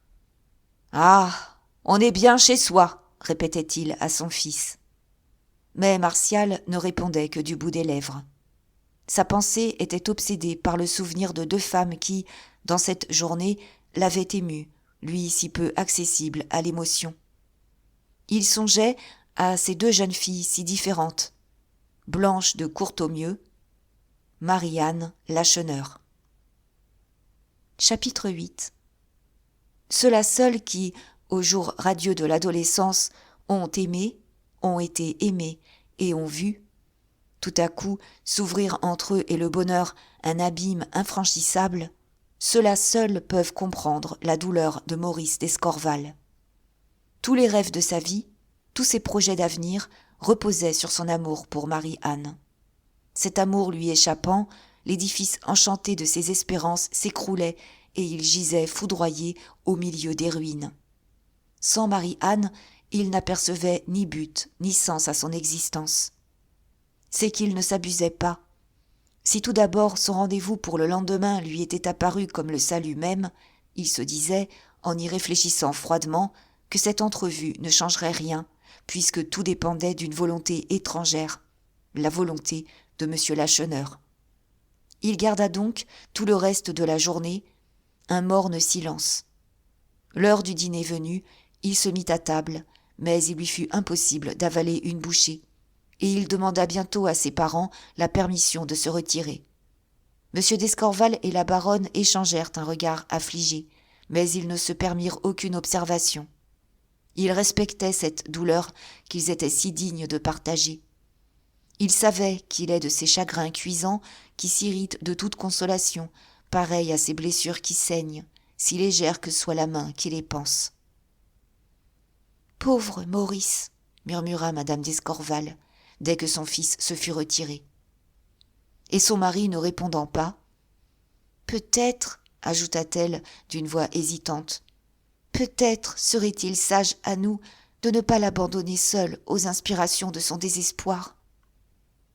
« Ah, on est bien chez soi !» répétait-il à son fils. Mais Martial ne répondait que du bout des lèvres. Sa pensée était obsédée par le souvenir de 2 femmes qui, dans cette journée, l'avaient ému, lui si peu accessible à l'émotion. Il songeait à ces 2 jeunes filles si différentes, Blanche de Courtaumieux, Marie-Anne Lacheneur. Chapitre 8. Ceux-là seuls qui, aux jours radieux de l'adolescence, ont aimé, ont été aimés et ont vu, tout à coup, s'ouvrir entre eux et le bonheur un abîme infranchissable, ceux-là seuls peuvent comprendre la douleur de Maurice d'Escorval. Tous les rêves de sa vie, tous ses projets d'avenir reposaient sur son amour pour Marie-Anne. Cet amour lui échappant, l'édifice enchanté de ses espérances s'écroulait et il gisait foudroyé au milieu des ruines. Sans Marie-Anne, il n'apercevait ni but ni sens à son existence. C'est qu'il ne s'abusait pas. Si tout d'abord son rendez-vous pour le lendemain lui était apparu comme le salut même, il se disait, en y réfléchissant froidement, que cette entrevue ne changerait rien, puisque tout dépendait d'une volonté étrangère, la volonté de M. Lacheneur. Il garda donc, tout le reste de la journée, un morne silence. L'heure du dîner venue, il se mit à table, mais il lui fut impossible d'avaler une bouchée, et il demanda bientôt à ses parents la permission de se retirer. M. d'Escorval et la baronne échangèrent un regard affligé, mais ils ne se permirent aucune observation. Ils respectaient cette douleur qu'ils étaient si dignes de partager. Ils savaient qu'il est de ces chagrins cuisants qui s'irritent de toute consolation, pareils à ces blessures qui saignent, si légère que soit la main qui les panse. « Pauvre Maurice !» murmura madame d'Escorval, dès que son fils se fut retiré. Et son mari ne répondant pas, « Peut-être, ajouta-t-elle d'une voix hésitante, peut-être serait-il sage à nous de ne pas l'abandonner seul aux inspirations de son désespoir. »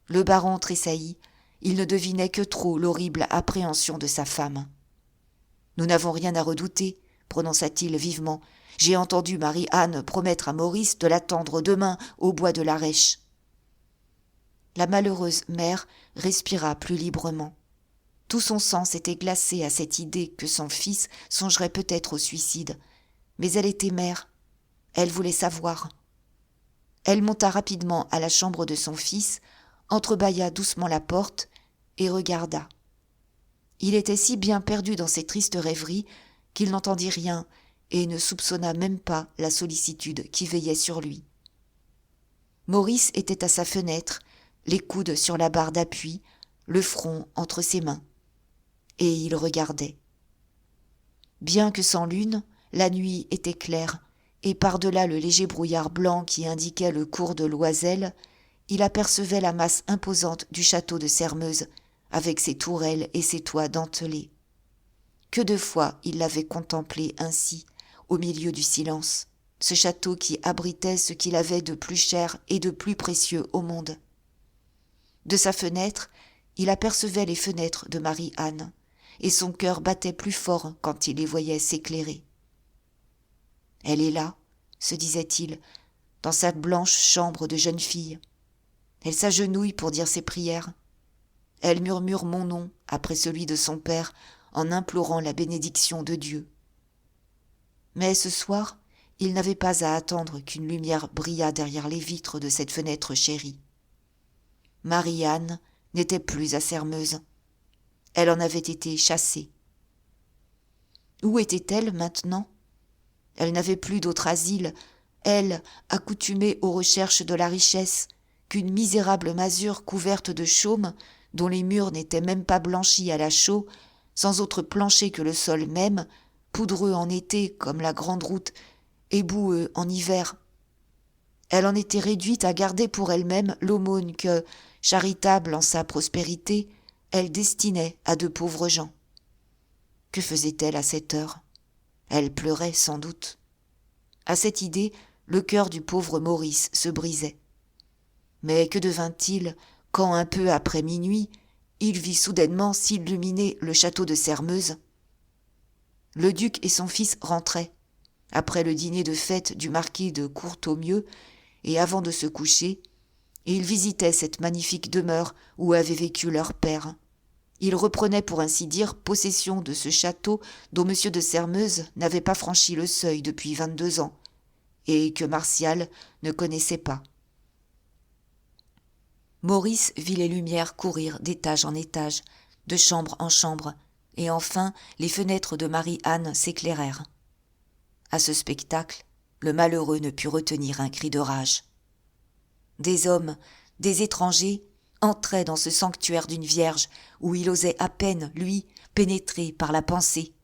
Le baron tressaillit, il ne devinait que trop l'horrible appréhension de sa femme. « Nous n'avons rien à redouter, prononça-t-il vivement. J'ai entendu Marie-Anne promettre à Maurice de l'attendre demain au bois de l'Arèche. » La malheureuse mère respira plus librement. Tout son sang s'était glacé à cette idée que son fils songerait peut-être au suicide. Mais elle était mère. Elle voulait savoir. Elle monta rapidement à la chambre de son fils, entrebâilla doucement la porte et regarda. Il était si bien perdu dans ses tristes rêveries qu'il n'entendit rien et ne soupçonna même pas la sollicitude qui veillait sur lui. Maurice était à sa fenêtre, les coudes sur la barre d'appui, le front entre ses mains. Et il regardait. Bien que sans lune, La nuit était claire, et par-delà le léger brouillard blanc qui indiquait le cours de l'Oiselle, il apercevait la masse imposante du château de Sermeuse, avec ses tourelles et ses toits dentelés. Que de fois il l'avait contemplé ainsi, au milieu du silence, ce château qui abritait ce qu'il avait de plus cher et de plus précieux au monde. De sa fenêtre, il apercevait les fenêtres de Marie-Anne, et son cœur battait plus fort quand il les voyait s'éclairer. « Elle est là, » se disait-il, dans sa blanche chambre de jeune fille. Elle s'agenouille pour dire ses prières. Elle murmure mon nom après celui de son père en implorant la bénédiction de Dieu. Mais ce soir, il n'avait pas à attendre qu'une lumière brillât derrière les vitres de cette fenêtre chérie. Marie-Anne n'était plus à Sermeuse. Elle en avait été chassée. Où était-elle maintenant ? Elle n'avait plus d'autre asile, elle, accoutumée aux recherches de la richesse, qu'une misérable masure couverte de chaume, dont les murs n'étaient même pas blanchis à la chaux, sans autre plancher que le sol même, poudreux en été comme la grande route, et boueux en hiver. Elle en était réduite à garder pour elle-même l'aumône que, charitable en sa prospérité, elle destinait à de pauvres gens. Que faisait-elle à cette heure ? Elle pleurait sans doute. À cette idée, le cœur du pauvre Maurice se brisait. Mais que devint-il quand, un peu après minuit, il vit soudainement s'illuminer le château de Sermeuse ? Le duc et son fils rentraient, après le dîner de fête du marquis de Courtaumieux, et avant de se coucher, et ils visitaient cette magnifique demeure où avait vécu leur père. Ils reprenaient pour ainsi dire possession de ce château dont M. de Sermeuse n'avait pas franchi le seuil depuis 22 ans, et que Martial ne connaissait pas. Maurice vit les lumières courir d'étage en étage, de chambre en chambre, et enfin les fenêtres de Marie-Anne s'éclairèrent. À ce spectacle, le malheureux ne put retenir un cri de rage. Des hommes, des étrangers, entraient dans ce sanctuaire d'une vierge où il osait à peine, lui, pénétrer par la pensée.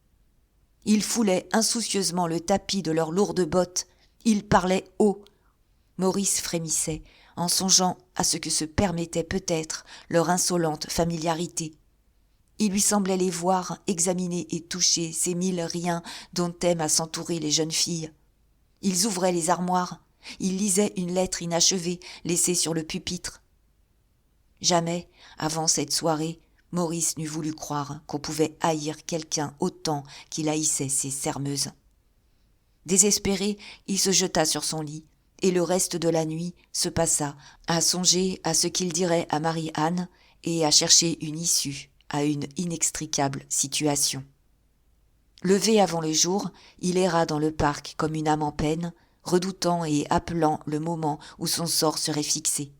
Ils foulaient insoucieusement le tapis de leurs lourdes bottes, ils parlaient haut. Maurice frémissait en songeant à ce que se permettait peut-être leur insolente familiarité. Il lui semblait les voir examiner et toucher ces 1000 riens dont aiment à s'entourer les jeunes filles. Ils ouvraient les armoires, ils lisaient une lettre inachevée laissée sur le pupitre. Jamais, avant cette soirée, Maurice n'eût voulu croire qu'on pouvait haïr quelqu'un autant qu'il haïssait ces Sermeuses. Désespéré, il se jeta sur son lit, et le reste de la nuit se passa à songer à ce qu'il dirait à Marie-Anne et à chercher une issue à une inextricable situation. Levé avant le jour, il erra dans le parc comme une âme en peine, redoutant et appelant le moment où son sort serait fixé.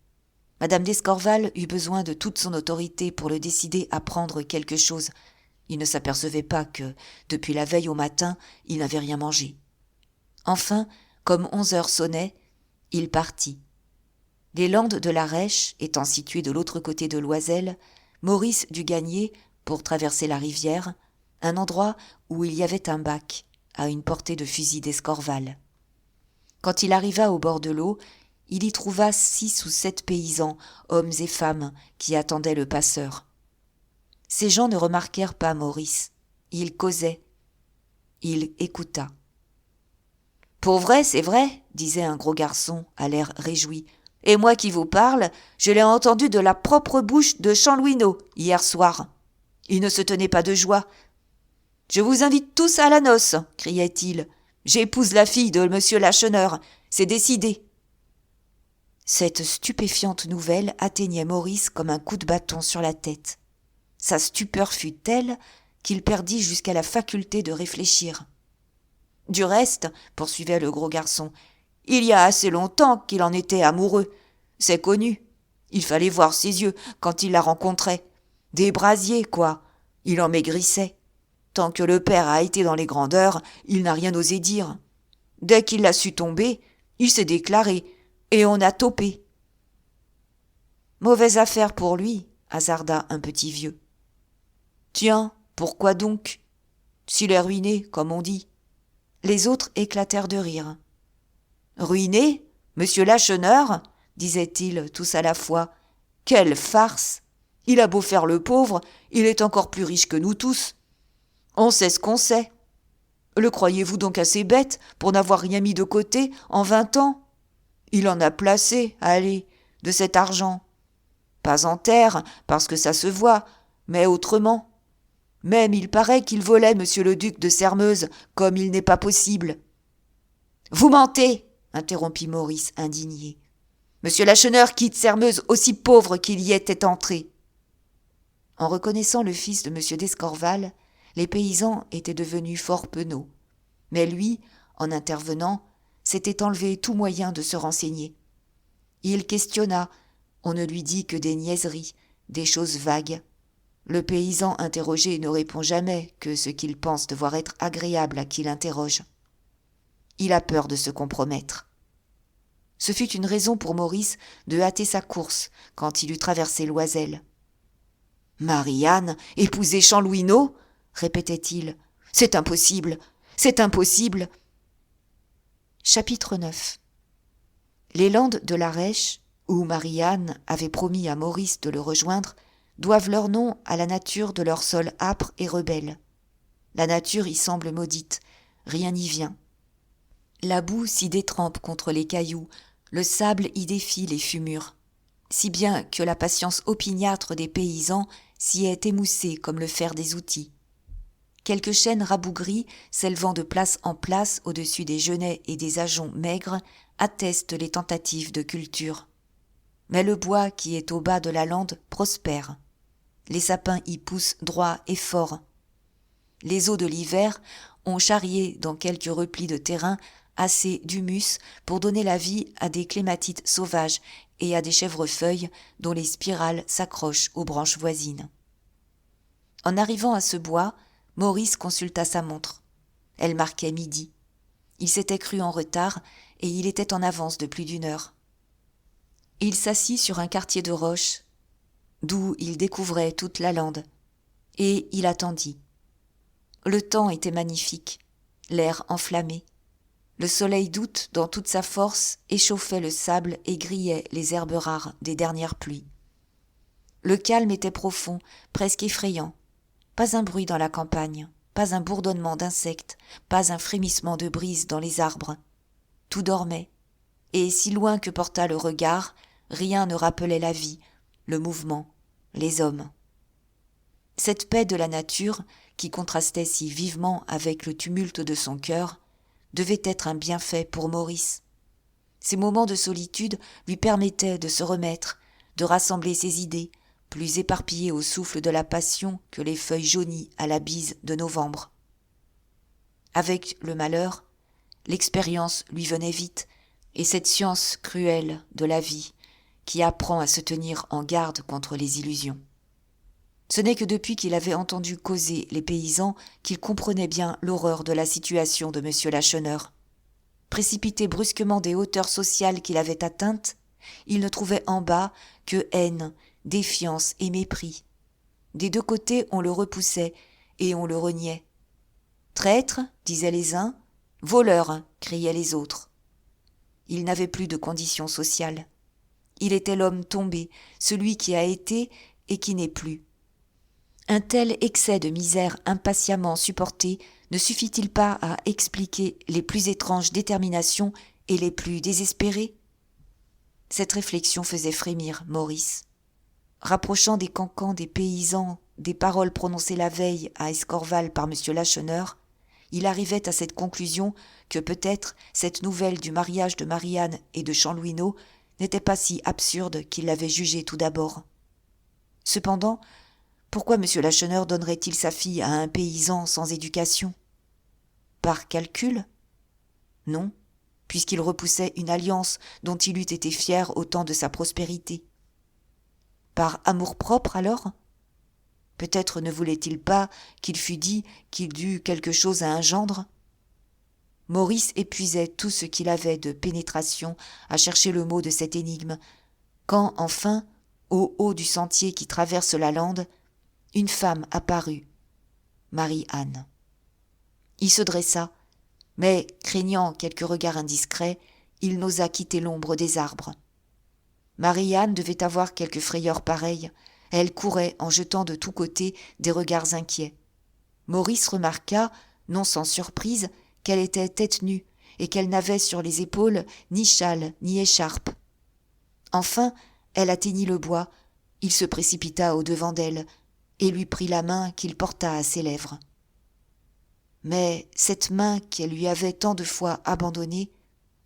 Madame d'Escorval eut besoin de toute son autorité pour le décider à prendre quelque chose. Il ne s'apercevait pas que, depuis la veille au matin, il n'avait rien mangé. Enfin, comme 11 heures sonnaient, il partit. Les landes de la Rêche étant situées de l'autre côté de l'Oiselle, Maurice dut gagner, pour traverser la rivière, un endroit où il y avait un bac, à une portée de fusil d'Escorval. Quand il arriva au bord de l'eau, il y trouva 6 ou 7 paysans, hommes et femmes, qui attendaient le passeur. Ces gens ne remarquèrent pas Maurice. Ils causaient. Il écouta. « Pour vrai, c'est vrai, disait un gros garçon, à l'air réjoui. Et moi qui vous parle, je l'ai entendu de la propre bouche de Chanlouineau, hier soir. Il ne se tenait pas de joie. Je vous invite tous à la noce, criait-il. J'épouse la fille de monsieur Lacheneur, c'est décidé. Cette stupéfiante nouvelle atteignait Maurice comme un coup de bâton sur la tête. Sa stupeur fut telle qu'il perdit jusqu'à la faculté de réfléchir. Du reste, poursuivait le gros garçon, il y a assez longtemps qu'il en était amoureux. C'est connu. Il fallait voir ses yeux quand il la rencontrait. Des brasiers, quoi. Il en maigrissait. Tant que le père a été dans les grandeurs, il n'a rien osé dire. Dès qu'il l'a su tomber, il s'est déclaré, et on a topé. Mauvaise affaire pour lui, hasarda un petit vieux. Tiens, pourquoi donc ? S'il est ruiné, comme on dit. Les autres éclatèrent de rire. « Ruiné, monsieur Lacheneur ?» disaient-ils tous à la fois. « Quelle farce ! Il a beau faire le pauvre, il est encore plus riche que nous tous. On sait ce qu'on sait. Le croyez-vous donc assez bête pour n'avoir rien mis de côté en 20 ans ? Il en a placé, allez, de cet argent. Pas en terre, parce que ça se voit, mais autrement. Même il paraît qu'il volait monsieur le duc de Sairmeuse, comme il n'est pas possible. »« Vous mentez !» interrompit Maurice, indigné. « Monsieur Lacheneur quitte Sairmeuse aussi pauvre qu'il y était entré. » En reconnaissant le fils de monsieur d'Escorval, les paysans étaient devenus fort penauds. Mais lui, en intervenant, s'était enlevé tout moyen de se renseigner. Il questionna, on ne lui dit que des niaiseries, des choses vagues. Le paysan interrogé ne répond jamais que ce qu'il pense devoir être agréable à qui l'interroge. Il a peur de se compromettre. Ce fut une raison pour Maurice de hâter sa course quand il eut traversé l'Oiselle. « Marie-Anne, épouser Chanlouineau ?» répétait-il. « C'est impossible, c'est impossible !» Chapitre 9. Les Landes de l'Ardèche, où Marie-Anne avait promis à Maurice de le rejoindre, doivent leur nom à la nature de leur sol âpre et rebelle. La nature y semble maudite, rien n'y vient. La boue s'y détrempe contre les cailloux, le sable y défie les fumures, si bien que la patience opiniâtre des paysans s'y est émoussée comme le fer des outils. Quelques chênes rabougris, s'élevant de place en place au-dessus des genêts et des ajoncs maigres, attestent les tentatives de culture. Mais le bois qui est au bas de la lande prospère. Les sapins y poussent droits et forts. Les eaux de l'hiver ont charrié dans quelques replis de terrain assez d'humus pour donner la vie à des clématites sauvages et à des chèvrefeuilles dont les spirales s'accrochent aux branches voisines. En arrivant à ce bois, Maurice consulta sa montre. Elle marquait midi. Il s'était cru en retard et il était en avance de plus d'1 heure. Il s'assit sur un quartier de roche, d'où il découvrait toute la lande, et il attendit. Le temps était magnifique, l'air enflammé. Le soleil d'août, dans toute sa force, échauffait le sable et grillait les herbes rares des dernières pluies. Le calme était profond, presque effrayant. Pas un bruit dans la campagne, pas un bourdonnement d'insectes, pas un frémissement de brise dans les arbres. Tout dormait, et si loin que portât le regard, rien ne rappelait la vie, le mouvement, les hommes. Cette paix de la nature, qui contrastait si vivement avec le tumulte de son cœur, devait être un bienfait pour Maurice. Ces moments de solitude lui permettaient de se remettre, de rassembler ses idées, plus éparpillées au souffle de la passion que les feuilles jaunies à la bise de novembre. Avec le malheur, l'expérience lui venait vite, et cette science cruelle de la vie qui apprend à se tenir en garde contre les illusions. Ce n'est que depuis qu'il avait entendu causer les paysans qu'il comprenait bien l'horreur de la situation de monsieur Lacheneur. Précipité brusquement des hauteurs sociales qu'il avait atteintes, il ne trouvait en bas que haine, défiance et mépris. Des 2 côtés on le repoussait et on le reniait. « Traître » disaient les uns, « voleur » criaient les autres. Il n'avait plus de condition sociale. Il était l'homme tombé, celui qui a été et qui n'est plus. Un tel excès de misère impatiemment supporté ne suffit-il pas à expliquer les plus étranges déterminations et les plus désespérées ? Cette réflexion faisait frémir Maurice. Rapprochant des cancans des paysans des paroles prononcées la veille à Escorval par monsieur Lacheneur, il arrivait à cette conclusion que peut-être cette nouvelle du mariage de Marie-Anne et de Chanlouineau n'était pas si absurde qu'il l'avait jugée tout d'abord. Cependant, pourquoi monsieur Lacheneur donnerait-il sa fille à un paysan sans éducation ? Par calcul ? Non, puisqu'il repoussait une alliance dont il eût été fier au temps de sa prospérité. Par amour-propre alors ? Peut-être ne voulait-il pas qu'il fût dit qu'il dût quelque chose à un gendre ? Maurice épuisait tout ce qu'il avait de pénétration à chercher le mot de cette énigme, quand enfin, au haut du sentier qui traverse la lande, une femme apparut, Marie-Anne. Il se dressa, Mais, craignant quelques regards indiscrets, il n'osa quitter l'ombre des arbres. Marie-Anne devait avoir quelque frayeur pareille. Elle courait en jetant de tous côtés des regards inquiets. Maurice remarqua, non sans surprise, qu'elle était tête nue et qu'elle n'avait sur les épaules ni châle ni écharpe. Enfin, elle atteignit le bois. Il se précipita au-devant d'elle et lui prit la main qu'il porta à ses lèvres. Mais cette main qu'elle lui avait tant de fois abandonnée,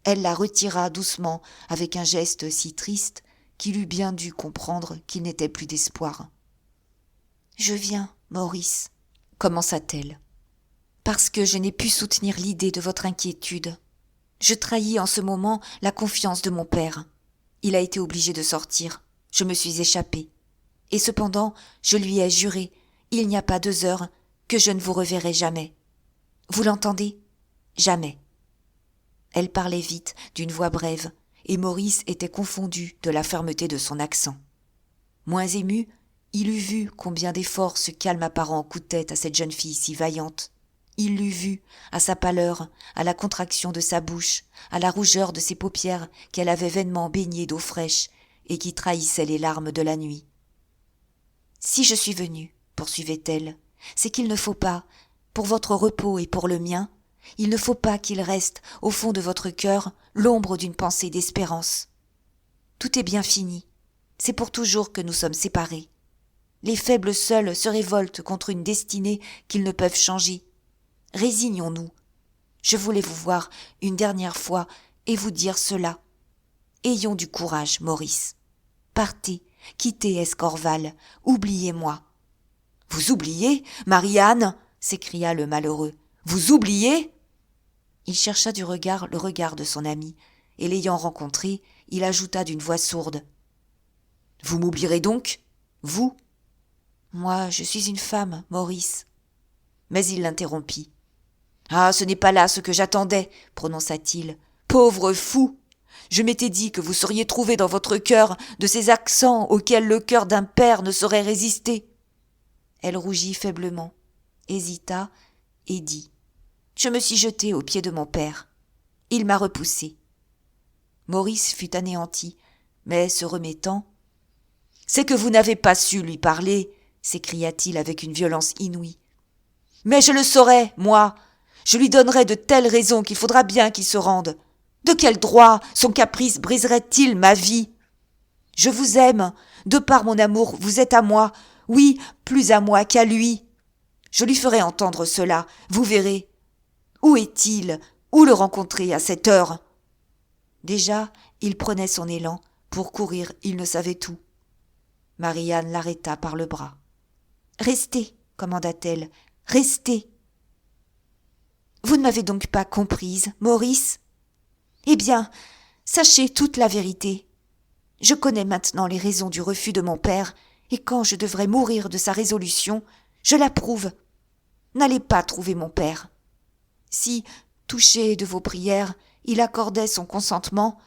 elle la retira doucement avec un geste si triste qu'il eût bien dû comprendre qu'il n'était plus d'espoir. « Je viens, Maurice, » commença-t-elle, « parce que je n'ai pu soutenir l'idée de votre inquiétude. Je trahis en ce moment la confiance de mon père. Il a été obligé de sortir. Je me suis échappée. Et cependant, je lui ai juré, il n'y a pas 2 heures, que je ne vous reverrai jamais. Vous l'entendez ? Jamais. » Elle parlait vite, d'une voix brève, et Maurice était confondu de la fermeté de son accent. Moins ému, il eût vu combien d'efforts ce calme apparent coûtait à cette jeune fille si vaillante. Il l'eût vu, à sa pâleur, à la contraction de sa bouche, à la rougeur de ses paupières qu'elle avait vainement baignées d'eau fraîche et qui trahissaient les larmes de la nuit. « Si je suis venue, poursuivait-elle, c'est qu'il ne faut pas, pour votre repos et pour le mien, il ne faut pas qu'il reste, au fond de votre cœur, l'ombre d'une pensée d'espérance. Tout est bien fini. C'est pour toujours que nous sommes séparés. Les faibles seuls se révoltent contre une destinée qu'ils ne peuvent changer. Résignons-nous. Je voulais vous voir une dernière fois et vous dire cela. Ayons du courage, Maurice. Partez, quittez Escorval, oubliez-moi. »« Vous oubliez, Marie-Anne » s'écria le malheureux. « Vous oubliez ?» Il chercha du regard le regard de son ami, et l'ayant rencontré, il ajouta d'une voix sourde. « Vous m'oublierez donc, vous ?»« Moi, je suis une femme, Maurice. » Mais il l'interrompit. « Ah, ce n'est pas là ce que j'attendais, prononça-t-il. Pauvre fou ! Je m'étais dit que vous sauriez trouver dans votre cœur de ces accents auxquels le cœur d'un père ne saurait résister. » Elle rougit faiblement, hésita et dit. Je me suis jetée aux pieds de mon père. Il m'a repoussée. Maurice fut anéanti, mais se remettant. « C'est que vous n'avez pas su lui parler, » s'écria-t-il avec une violence inouïe. « Mais je le saurai, moi. Je lui donnerai de telles raisons qu'il faudra bien qu'il se rende. De quel droit son caprice briserait-il ma vie ? Je vous aime. De par mon amour, vous êtes à moi. Oui, plus à moi qu'à lui. Je lui ferai entendre cela, vous verrez. Où est-il ? Où le rencontrer à cette heure ? » Déjà, il prenait son élan. Pour courir, il ne savait où. Marie-Anne l'arrêta par le bras. « Restez, » commanda-t-elle, « restez. »« Vous ne m'avez donc pas comprise, Maurice ? Eh bien, sachez toute la vérité. Je connais maintenant les raisons du refus de mon père, et quand je devrais mourir de sa résolution, je l'approuve. N'allez pas trouver mon père. Si, touché de vos prières, il accordait son consentement,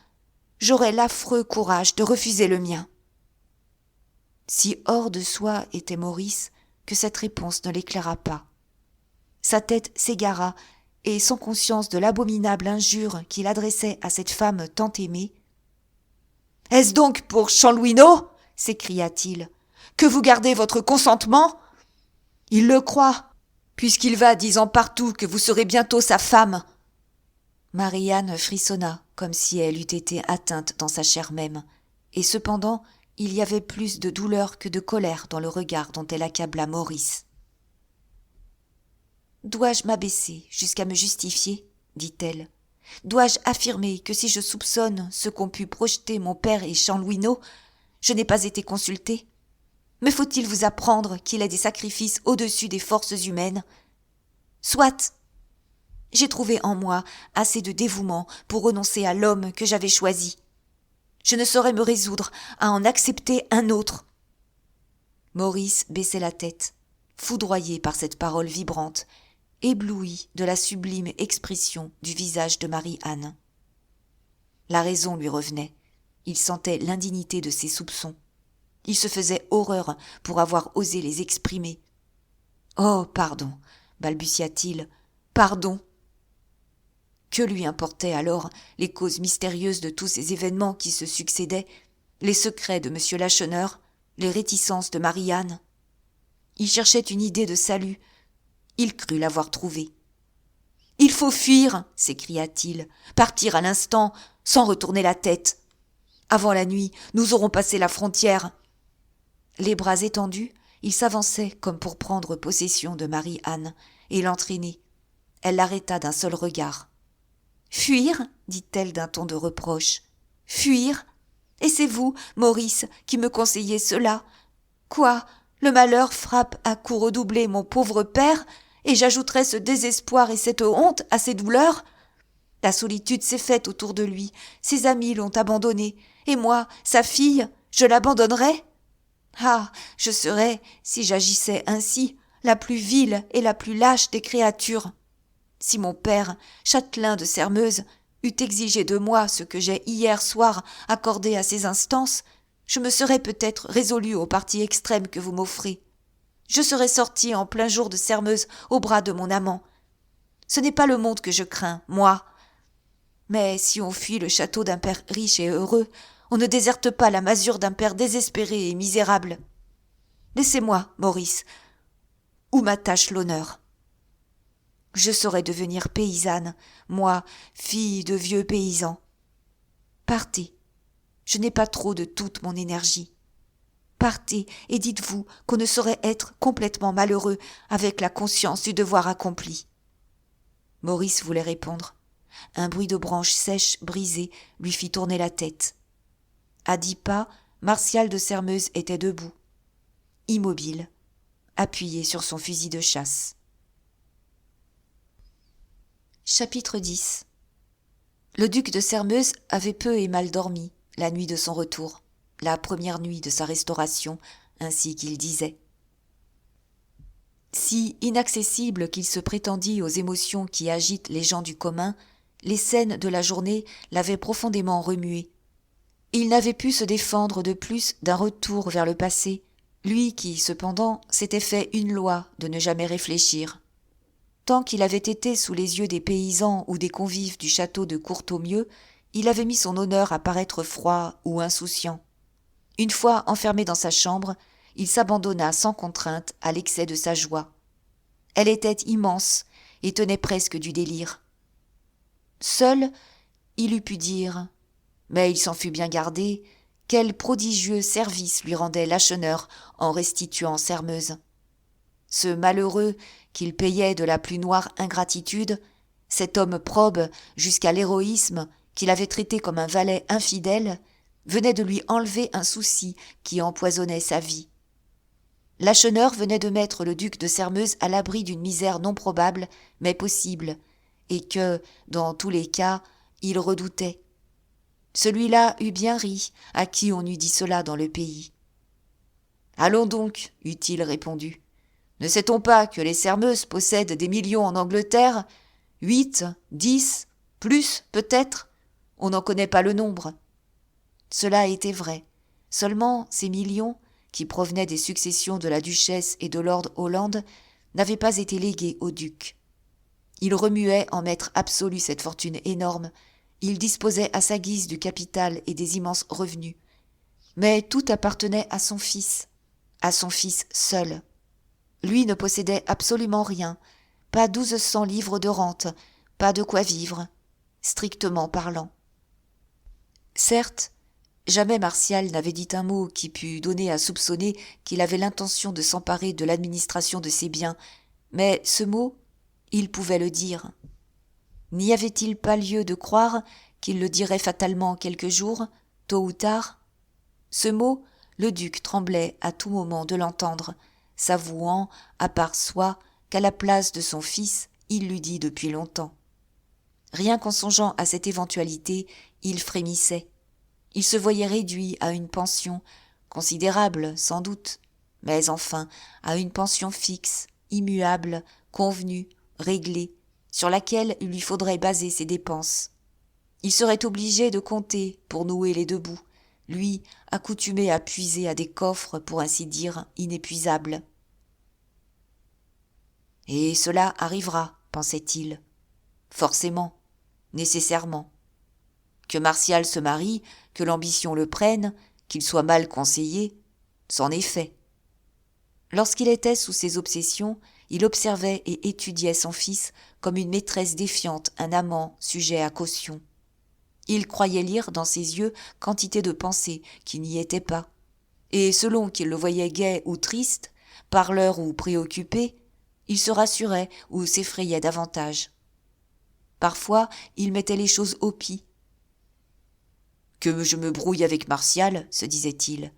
j'aurais l'affreux courage de refuser le mien. » Si hors de soi était Maurice que cette réponse ne l'éclaira pas. Sa tête s'égara, et sans conscience de l'abominable injure qu'il adressait à cette femme tant aimée. « Est-ce donc pour Chanlouineau, s'écria-t-il, que vous gardez votre consentement ? Il le croit, puisqu'il va disant partout que vous serez bientôt sa femme. » Marie-Anne frissonna comme si elle eût été atteinte dans sa chair même, et cependant il y avait plus de douleur que de colère dans le regard dont elle accabla Maurice. « Dois-je m'abaisser jusqu'à me justifier ? » dit-elle. « Dois-je affirmer que si je soupçonne ce qu'ont pu projeter mon père et Chanlouineau, je n'ai pas été consultée ? Me faut-il vous apprendre qu'il est des sacrifices au-dessus des forces humaines ? Soit ! J'ai trouvé en moi assez de dévouement pour renoncer à l'homme que j'avais choisi. Je ne saurais me résoudre à en accepter un autre. » Maurice baissait la tête, foudroyé par cette parole vibrante, ébloui de la sublime expression du visage de Marie-Anne. La raison lui revenait. Il sentait l'indignité de ses soupçons. Il se faisait horreur pour avoir osé les exprimer. « Oh, pardon, balbutia-t-il, pardon. » Que lui importaient alors les causes mystérieuses de tous ces événements qui se succédaient, les secrets de M. Lacheneur, les réticences de Marie-Anne? Il cherchait une idée de salut. Il crut l'avoir trouvée. « Il faut fuir !» s'écria-t-il. « Partir à l'instant, sans retourner la tête. Avant la nuit, nous aurons passé la frontière. » Les bras étendus, il s'avançait comme pour prendre possession de Marie-Anne et l'entraîner. Elle l'arrêta d'un seul regard. « Fuir ?» dit-elle d'un ton de reproche. « Fuir ? Et c'est vous, Maurice, qui me conseillez cela. Quoi ? Le malheur frappe à coups redoublés mon pauvre père, et j'ajouterai ce désespoir et cette honte à ces douleurs ? La solitude s'est faite autour de lui, ses amis l'ont abandonné, et moi, sa fille, je l'abandonnerai ? Ah, je serais, si j'agissais ainsi, la plus vile et la plus lâche des créatures. Si mon père, châtelain de Sermeuse, eût exigé de moi ce que j'ai hier soir accordé à ses instances, je me serais peut-être résolue au parti extrême que vous m'offrez. Je serais sortie en plein jour de Sermeuse au bras de mon amant. Ce n'est pas le monde que je crains, moi. Mais si on fuit le château d'un père riche et heureux, on ne déserte pas la masure d'un père désespéré et misérable. Laissez-moi, Maurice, où m'attache l'honneur. Je saurais devenir paysanne, moi, fille de vieux paysans. Partez, je n'ai pas trop de toute mon énergie. Partez et dites-vous qu'on ne saurait être complètement malheureux avec la conscience du devoir accompli. Maurice voulait répondre. Un bruit de branches sèches, brisées, lui fit tourner la tête. À 10 pas, Martial de Sermeuse était debout, immobile, appuyé sur son fusil de chasse. Chapitre 10. Le duc de Sermeuse avait peu et mal dormi la nuit de son retour, la première nuit de sa restauration, ainsi qu'il disait. Si inaccessible qu'il se prétendît aux émotions qui agitent les gens du commun, les scènes de la journée l'avaient profondément remué. Il n'avait pu se défendre de plus d'un retour vers le passé, lui qui, cependant, s'était fait une loi de ne jamais réfléchir. Tant qu'il avait été sous les yeux des paysans ou des convives du château de Courtaumieux, il avait mis son honneur à paraître froid ou insouciant. Une fois enfermé dans sa chambre, il s'abandonna sans contrainte à l'excès de sa joie. Elle était immense et tenait presque du délire. Seul, il eût pu dire, mais il s'en fut bien gardé, quel prodigieux service lui rendait Lacheneur en restituant Sermeuse. Ce malheureux qu'il payait de la plus noire ingratitude, cet homme probe jusqu'à l'héroïsme qu'il avait traité comme un valet infidèle, venait de lui enlever un souci qui empoisonnait sa vie. Lacheneur venait de mettre le duc de Sermeuse à l'abri d'une misère non probable, mais possible, et que, dans tous les cas, il redoutait. Celui-là eût bien ri, à qui on eût dit cela dans le pays. « Allons donc, eût-il répondu. Ne sait-on pas que les Sermeuses possèdent des millions en Angleterre ? 8, 10, plus peut-être ? On n'en connaît pas le nombre. » Cela était vrai. Seulement ces millions, qui provenaient des successions de la duchesse et de lord Holland, n'avaient pas été légués au duc. Il remuait en maître absolu cette fortune énorme. Il disposait à sa guise du capital et des immenses revenus. Mais tout appartenait à son fils seul. Lui ne possédait absolument rien, pas 1200 livres de rente, pas de quoi vivre, strictement parlant. Certes, jamais Martial n'avait dit un mot qui pût donner à soupçonner qu'il avait l'intention de s'emparer de l'administration de ses biens, mais ce mot, il pouvait le dire. N'y avait-il pas lieu de croire qu'il le dirait fatalement quelque jour, tôt ou tard ? Ce mot, le duc tremblait à tout moment de l'entendre, s'avouant, à part soi, qu'à la place de son fils, il l'eût dit depuis longtemps. Rien qu'en songeant à cette éventualité, il frémissait. Il se voyait réduit à une pension, considérable sans doute, mais enfin à une pension fixe, immuable, convenue, réglée, sur laquelle il lui faudrait baser ses dépenses. Il serait obligé de compter pour nouer les deux bouts, lui accoutumé à puiser à des coffres, pour ainsi dire, inépuisables. Et cela arrivera, pensait-il. Forcément. nécessairement. Que Martial se marie, que l'ambition le prenne, qu'il soit mal conseillé, c'en est fait. Lorsqu'il était sous ses obsessions, il observait et étudiait son fils comme une maîtresse défiante, un amant sujet à caution. Il croyait lire dans ses yeux quantité de pensées qui n'y étaient pas, et selon qu'il le voyait gai ou triste, parleur ou préoccupé, il se rassurait ou s'effrayait davantage. Parfois, il mettait les choses au pis. « Que je me brouille avec Martial, se disait-il.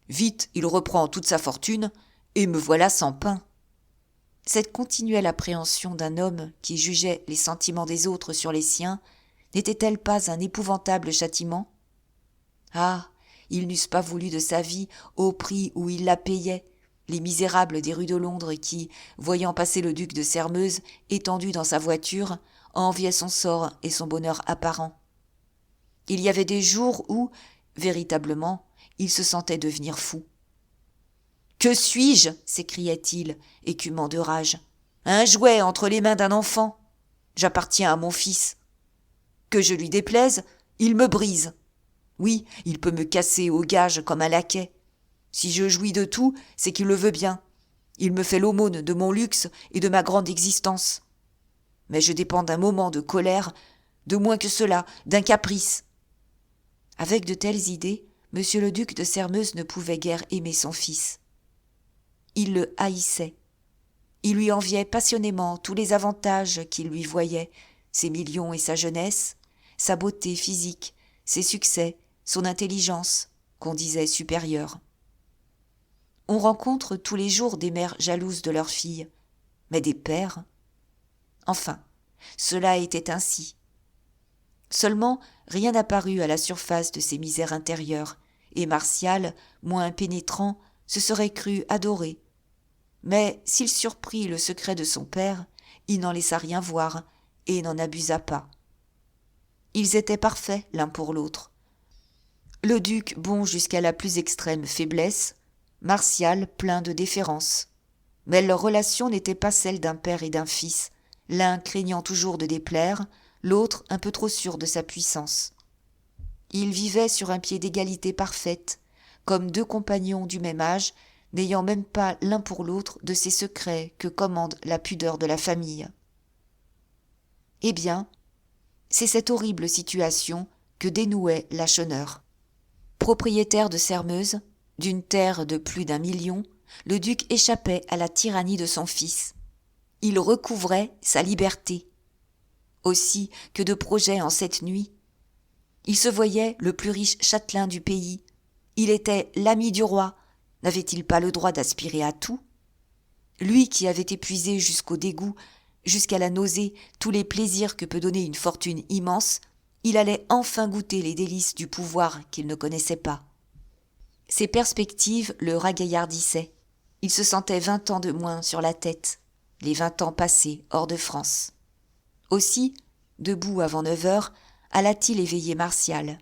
Vite, il reprend toute sa fortune, et me voilà sans pain. » Cette continuelle appréhension d'un homme qui jugeait les sentiments des autres sur les siens n'était-elle pas un épouvantable châtiment ? Ah, ils n'eussent pas voulu de sa vie au prix où ils la payaient, les misérables des rues de Londres qui, voyant passer le duc de Sairmeuse étendu dans sa voiture, enviaient son sort et son bonheur apparent. Il y avait des jours où, véritablement, il se sentait devenir fou. « Que suis-je » s'écriait-il, écumant de rage. « Un jouet entre les mains d'un enfant. J'appartiens à mon fils. Que je lui déplaise, il me brise. Oui, il peut me casser au gage comme un laquais. Si je jouis de tout, c'est qu'il le veut bien. Il me fait l'aumône de mon luxe et de ma grande existence. Mais je dépends d'un moment de colère, de moins que cela, d'un caprice. » Avec de telles idées, M. le duc de Sairmeuse ne pouvait guère aimer son fils. Il le haïssait. Il lui enviait passionnément tous les avantages qu'il lui voyait, ses millions et sa jeunesse, sa beauté physique, ses succès, son intelligence, qu'on disait supérieure. On rencontre tous les jours des mères jalouses de leurs filles, mais des pères. Enfin, cela était ainsi. Seulement, rien n'apparut à la surface de ces misères intérieures, et Martial, moins pénétrant, se serait cru adoré. Mais s'il surprit le secret de son père, il n'en laissa rien voir et n'en abusa pas. Ils étaient parfaits l'un pour l'autre. Le duc bon jusqu'à la plus extrême faiblesse, Martial plein de déférence. Mais leur relation n'était pas celle d'un père et d'un fils, l'un craignant toujours de déplaire, l'autre un peu trop sûr de sa puissance. Ils vivaient sur un pied d'égalité parfaite, comme deux compagnons du même âge, n'ayant même pas l'un pour l'autre de ces secrets que commande la pudeur de la famille. Eh bien, c'est cette horrible situation que dénouait Lacheneur. Propriétaire de Sairmeuse, d'une terre de plus d'1 million, le duc échappait à la tyrannie de son fils. Il recouvrait sa liberté. Aussi que de projets en cette nuit. Il se voyait le plus riche châtelain du pays. Il était l'ami du roi. N'avait-il pas le droit d'aspirer à tout ? Lui qui avait épuisé jusqu'au dégoût, jusqu'à la nausée, tous les plaisirs que peut donner une fortune immense, il allait enfin goûter les délices du pouvoir qu'il ne connaissait pas. Ses perspectives le ragaillardissaient. Il se sentait 20 ans de moins sur la tête, les 20 ans passés hors de France. Aussi, debout avant 9 heures, alla-t-il éveiller Martial.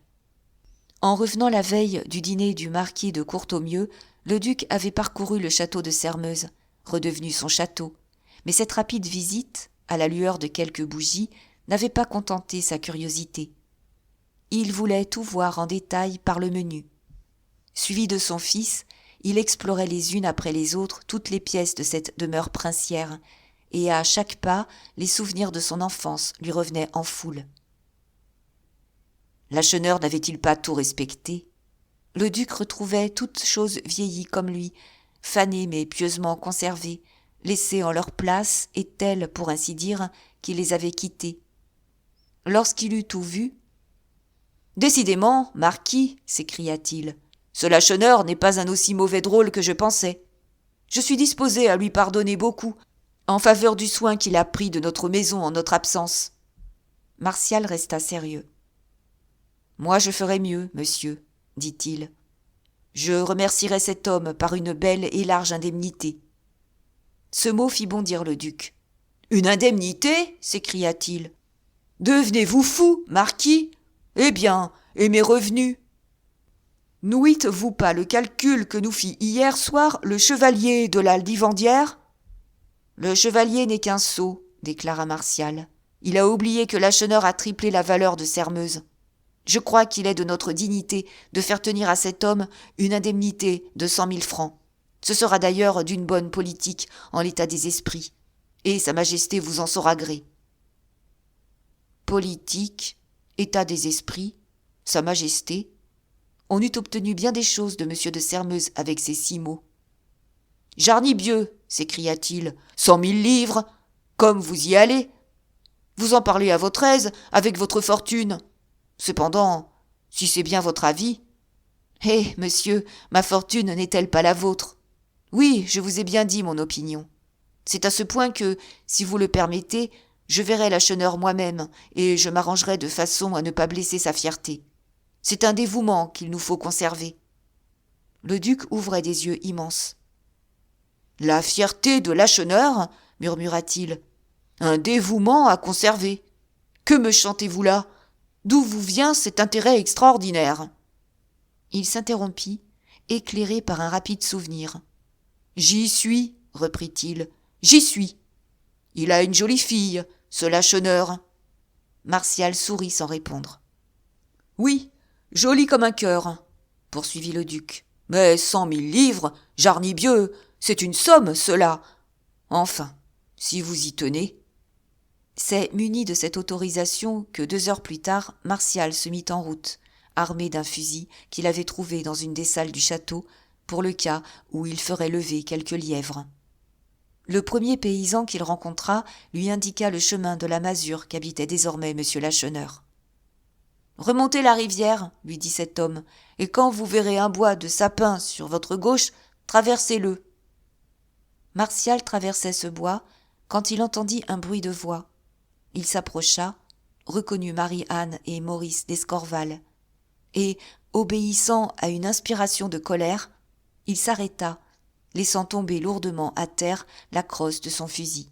En revenant la veille du dîner du marquis de Courtornieu, le duc avait parcouru le château de Sairmeuse, redevenu son château, mais cette rapide visite, à la lueur de quelques bougies, n'avait pas contenté sa curiosité. Il voulait tout voir en détail par le menu. Suivi de son fils, il explorait les unes après les autres toutes les pièces de cette demeure princière, et à chaque pas, les souvenirs de son enfance lui revenaient en foule. Lacheneur n'avait-il pas tout respecté ? Le duc retrouvait toutes choses vieillies comme lui, fanées mais pieusement conservées, laissées en leur place et telles, pour ainsi dire, qu'il les avait quittées. Lorsqu'il eut tout vu, « Décidément, marquis, s'écria-t-il, ce Lacheneur n'est pas un aussi mauvais drôle que je pensais. Je suis disposé à lui pardonner beaucoup, en faveur du soin qu'il a pris de notre maison en notre absence. » Martial resta sérieux. « Moi je ferais mieux, monsieur, » dit-il. « Je remercierai cet homme par une belle et large indemnité. » Ce mot fit bondir le duc. « Une indemnité » s'écria-t-il. « Devenez-vous fou, marquis ? Eh bien, et mes revenus ? N'ouïtes-vous pas le calcul que nous fit hier soir le chevalier de la Livandière ? » « Le chevalier n'est qu'un sot, déclara Martial. Il a oublié que Lacheneur a triplé la valeur de Sairmeuse. Je crois qu'il est de notre dignité de faire tenir à cet homme une indemnité de 100 000 francs. Ce sera d'ailleurs d'une bonne politique en l'état des esprits, et Sa Majesté vous en saura gré. Politique, état des esprits, Sa Majesté. On eût obtenu bien des choses de M. de Sairmeuse avec ces 6 mots. Jarnibieux, s'écria-t-il, 100 000 livres, comme vous y allez. Vous en parlez à votre aise, avec votre fortune. Cependant, si c'est bien votre avis. Eh, monsieur, ma fortune n'est-elle pas la vôtre? Oui, je vous ai bien dit mon opinion. C'est à ce point que, si vous le permettez, je verrai Lacheneur moi-même, et je m'arrangerai de façon à ne pas blesser sa fierté. C'est un dévouement qu'il nous faut conserver. Le duc ouvrait des yeux immenses. La fierté de Lacheneur, murmura-t-il. Un dévouement à conserver. Que me chantez-vous là? D'où vous vient cet intérêt extraordinaire? Il s'interrompit, éclairé par un rapide souvenir. J'y suis, reprit-il, j'y suis. Il a une jolie fille, ce Lacheneur. Martial sourit sans répondre. Oui, jolie comme un cœur, poursuivit le duc. Mais 100 000 livres, Jarnibieux, c'est une somme, cela. Enfin, si vous y tenez. C'est muni de cette autorisation que 2 heures plus tard, Martial se mit en route, armé d'un fusil qu'il avait trouvé dans une des salles du château, pour le cas où il ferait lever quelques lièvres. Le premier paysan qu'il rencontra lui indiqua le chemin de la masure qu'habitait désormais M. Lacheneur. « Remontez la rivière, lui dit cet homme, et quand vous verrez un bois de sapin sur votre gauche, traversez-le. » Martial traversait ce bois quand il entendit un bruit de voix. Il s'approcha, reconnut Marie-Anne et Maurice d'Escorval, et, obéissant à une inspiration de colère, il s'arrêta, laissant tomber lourdement à terre la crosse de son fusil.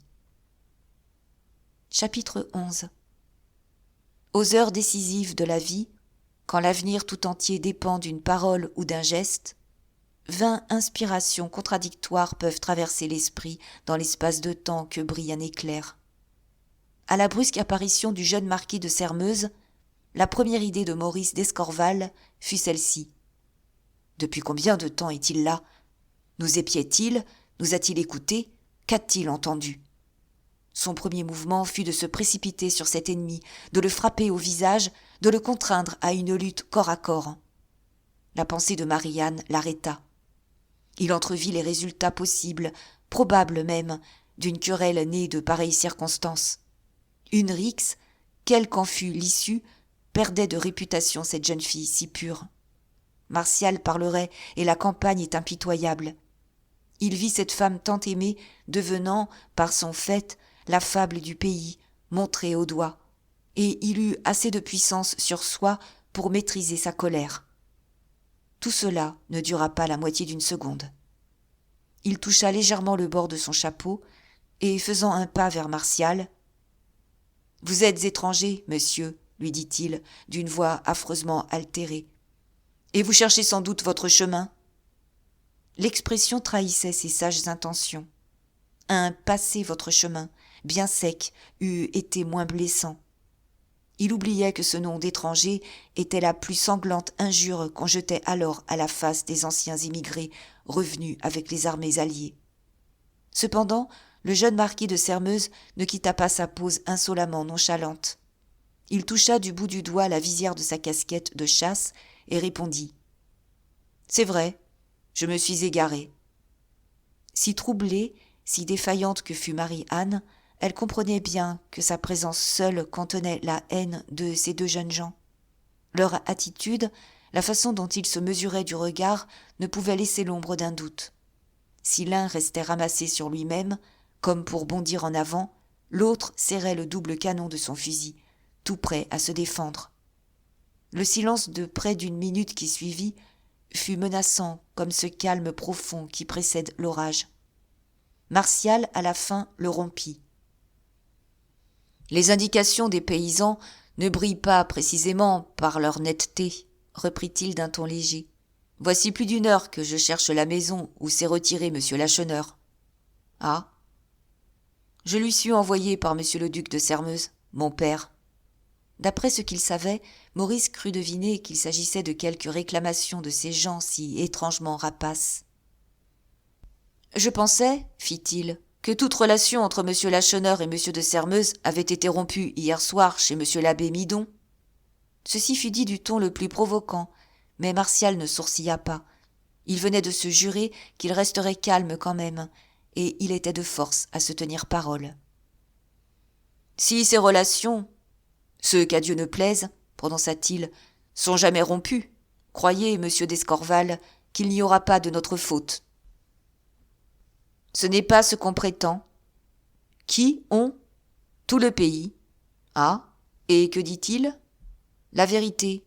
Chapitre 11. Aux heures décisives de la vie, quand l'avenir tout entier dépend d'une parole ou d'un geste, 20 inspirations contradictoires peuvent traverser l'esprit dans l'espace de temps que brille un éclair. À la brusque apparition du jeune marquis de Sairmeuse, la première idée de Maurice d'Escorval fut celle-ci. Depuis combien de temps est-il là? Nous épiait-il? Nous a-t-il écoutés? Qu'a-t-il entendu? Son premier mouvement fut de se précipiter sur cet ennemi, de le frapper au visage, de le contraindre à une lutte corps à corps. La pensée de Marie-Anne l'arrêta. Il entrevit les résultats possibles, probables même, d'une querelle née de pareilles circonstances. Une rixe, quelle qu'en fût l'issue, perdait de réputation cette jeune fille si pure. Martial parlerait, et la campagne est impitoyable. Il vit cette femme tant aimée devenant, par son fait, la fable du pays, montrée au doigt, et il eut assez de puissance sur soi pour maîtriser sa colère. Tout cela ne dura pas la moitié d'une seconde. Il toucha légèrement le bord de son chapeau, et faisant un pas vers Martial, « Vous êtes étranger, monsieur, lui dit-il, d'une voix affreusement altérée, et vous cherchez sans doute votre chemin. » L'expression trahissait ses sages intentions. Un « passez votre chemin », bien sec, eût été moins blessant. Il oubliait que ce nom d'étranger était la plus sanglante injure qu'on jetait alors à la face des anciens émigrés revenus avec les armées alliées. Cependant, le jeune marquis de Sairmeuse ne quitta pas sa pose insolemment nonchalante. Il toucha du bout du doigt la visière de sa casquette de chasse et répondit « C'est vrai, je me suis égaré. » Si troublée, si défaillante que fût Marie-Anne, elle comprenait bien que sa présence seule contenait la haine de ces 2 jeunes gens. Leur attitude, la façon dont ils se mesuraient du regard, ne pouvait laisser l'ombre d'un doute. Si l'un restait ramassé sur lui-même, comme pour bondir en avant, l'autre serrait le double canon de son fusil, tout prêt à se défendre. Le silence de près d'une minute qui suivit fut menaçant comme ce calme profond qui précède l'orage. Martial, à la fin, le rompit. Les indications des paysans ne brillent pas précisément par leur netteté, reprit-il d'un ton léger. Voici plus d'1 heure que je cherche la maison où s'est retiré M. Lacheneur. Ah. Je lui suis envoyé par M. le duc de Sairmeuse, mon père. D'après ce qu'il savait, Maurice crut deviner qu'il s'agissait de quelque réclamation de ces gens si étrangement rapaces. « Je pensais, fit-il, que toute relation entre M. Lacheneur et M. de Sairmeuse avait été rompue hier soir chez M. l'abbé Midon. » Ceci fut dit du ton le plus provoquant, mais Martial ne sourcilla pas. Il venait de se jurer qu'il resterait calme quand même, et il était de force à se tenir parole. « Si ces relations, ceux qu'à Dieu ne plaise, prononça-t-il, sont jamais rompus, croyez, monsieur d'Escorval, qu'il n'y aura pas de notre faute. Ce n'est pas ce qu'on prétend. Qui ont? Tout le pays. Ah, et que dit-il? La vérité.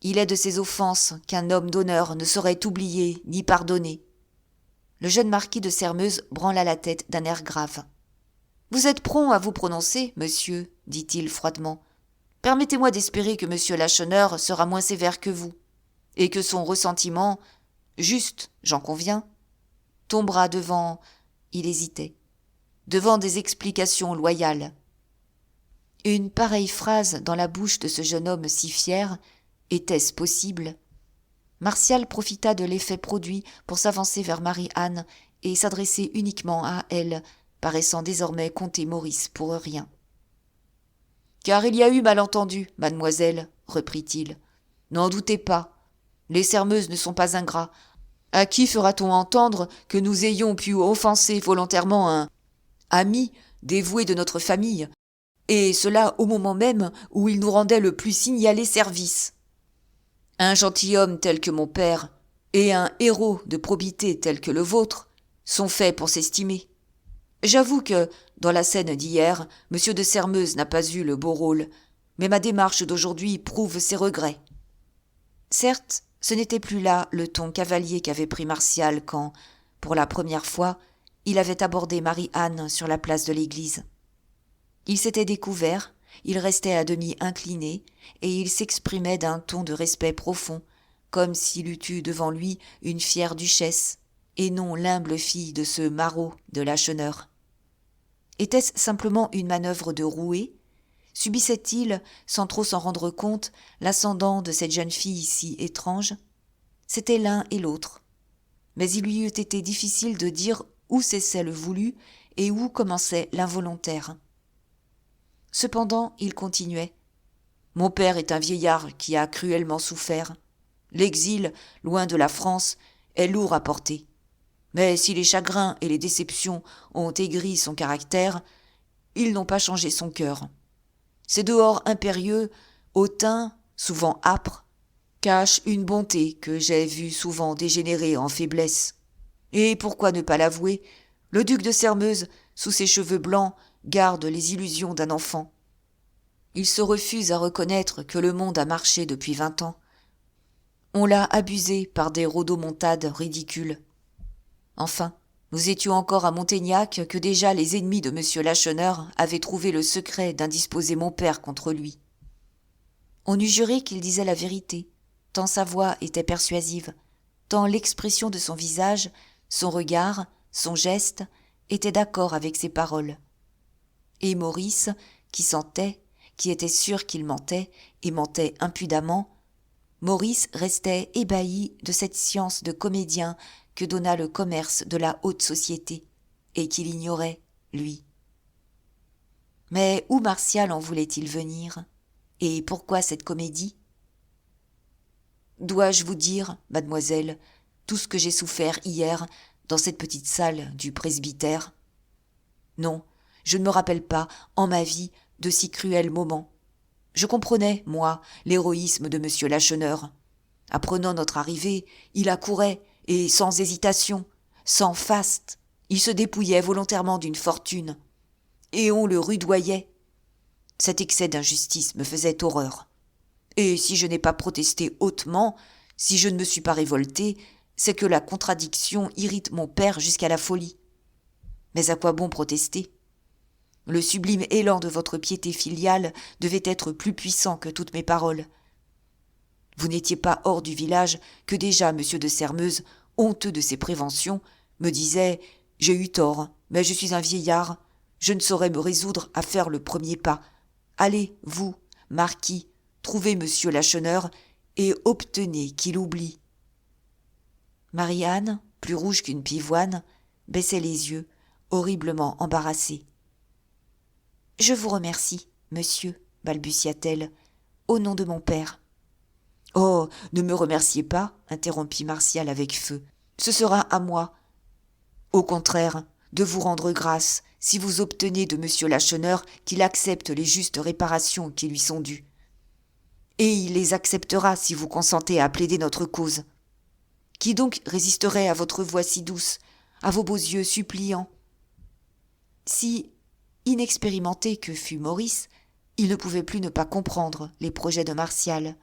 Il est de ces offenses qu'un homme d'honneur ne saurait oublier ni pardonner. Le jeune marquis de Sairmeuse branla la tête d'un air grave. « Vous êtes prompt à vous prononcer, monsieur, dit-il froidement. Permettez-moi d'espérer que monsieur Lacheneur sera moins sévère que vous, et que son ressentiment, juste, j'en conviens, tombera devant, il hésitait, devant des explications loyales. » Une pareille phrase dans la bouche de ce jeune homme si fier, était-ce possible? Martial profita de l'effet produit pour s'avancer vers Marie-Anne et s'adresser uniquement à elle, paraissant désormais compter Maurice pour rien. « Car il y a eu malentendu, mademoiselle, reprit-il. N'en doutez pas. Les Sairmeuses ne sont pas ingrats. À qui fera-t-on entendre que nous ayons pu offenser volontairement un ami dévoué de notre famille, et cela au moment même où il nous rendait le plus signalé service? Un gentilhomme tel que mon père et un héros de probité tel que le vôtre sont faits pour s'estimer. J'avoue que, dans la scène d'hier, M. de Sairmeuse n'a pas eu le beau rôle, mais ma démarche d'aujourd'hui prouve ses regrets. » Certes, ce n'était plus là le ton cavalier qu'avait pris Martial quand, pour la première fois, il avait abordé Marie-Anne sur la place de l'église. Il s'était découvert, il restait à demi incliné, et il s'exprimait d'un ton de respect profond, comme s'il eût eu devant lui une fière duchesse, et non l'humble fille de ce maraud de Lacheneur. Était-ce simplement une manœuvre de rouée? Subissait-il, sans trop s'en rendre compte, l'ascendant de cette jeune fille si étrange? C'était l'un et l'autre. Mais il lui eût été difficile de dire où cessait le voulu et où commençait l'involontaire. Cependant, il continuait. « Mon père est un vieillard qui a cruellement souffert. L'exil, loin de la France, est lourd à porter. Mais si les chagrins et les déceptions ont aigri son caractère, ils n'ont pas changé son cœur. Ses dehors impérieux, hautains, souvent âpres, cachent une bonté que j'ai vue souvent dégénérer en faiblesse. Et pourquoi ne pas l'avouer, le duc de Sairmeuse, sous ses cheveux blancs, garde les illusions d'un enfant. Il se refuse à reconnaître que le monde a marché depuis 20 ans. On l'a abusé par des rodomontades ridicules. Enfin, nous étions encore à Montaignac que déjà les ennemis de M. Lacheneur avaient trouvé le secret d'indisposer mon père contre lui. On eût juré qu'il disait la vérité, tant sa voix était persuasive, tant l'expression de son visage, son regard, son geste étaient d'accord avec ses paroles. Et Maurice, qui sentait, qui était sûr qu'il mentait, et mentait impudemment, Maurice restait ébahi de cette science de comédien que donna le commerce de la haute société, et qu'il ignorait, lui. Mais où Martial en voulait-il venir? Et pourquoi cette comédie? Dois-je vous dire, mademoiselle, tout ce que j'ai souffert hier dans cette petite salle du presbytère? Non, je ne me rappelle pas, en ma vie, de si cruels moments. Je comprenais, moi, l'héroïsme de M. Lacheneur. Apprenant notre arrivée, il accourait, et sans hésitation, sans faste, il se dépouillait volontairement d'une fortune. Et on le rudoyait. Cet excès d'injustice me faisait horreur. Et si je n'ai pas protesté hautement, si je ne me suis pas révolté, c'est que la contradiction irrite mon père jusqu'à la folie. Mais à quoi bon protester? Le sublime élan de votre piété filiale devait être plus puissant que toutes mes paroles. Vous n'étiez pas hors du village que déjà M. de Sairmeuse, honteux de ses préventions, me disait « J'ai eu tort, mais je suis un vieillard, je ne saurais me résoudre à faire le premier pas. Allez, vous, marquis, trouvez monsieur Lacheneur et obtenez qu'il oublie. Marie-Anne, plus rouge qu'une pivoine, baissait les yeux, horriblement embarrassée. « Je vous remercie, monsieur, balbutia-t-elle, au nom de mon père. »« Oh, ne me remerciez pas, interrompit Martial avec feu. Ce sera à moi, au contraire, de vous rendre grâce si vous obtenez de monsieur Lacheneur qu'il accepte les justes réparations qui lui sont dues. Et il les acceptera si vous consentez à plaider notre cause. Qui donc résisterait à votre voix si douce, à vos beaux yeux suppliants ? » Si inexpérimenté que fût Maurice, il ne pouvait plus ne pas comprendre les projets de Martial.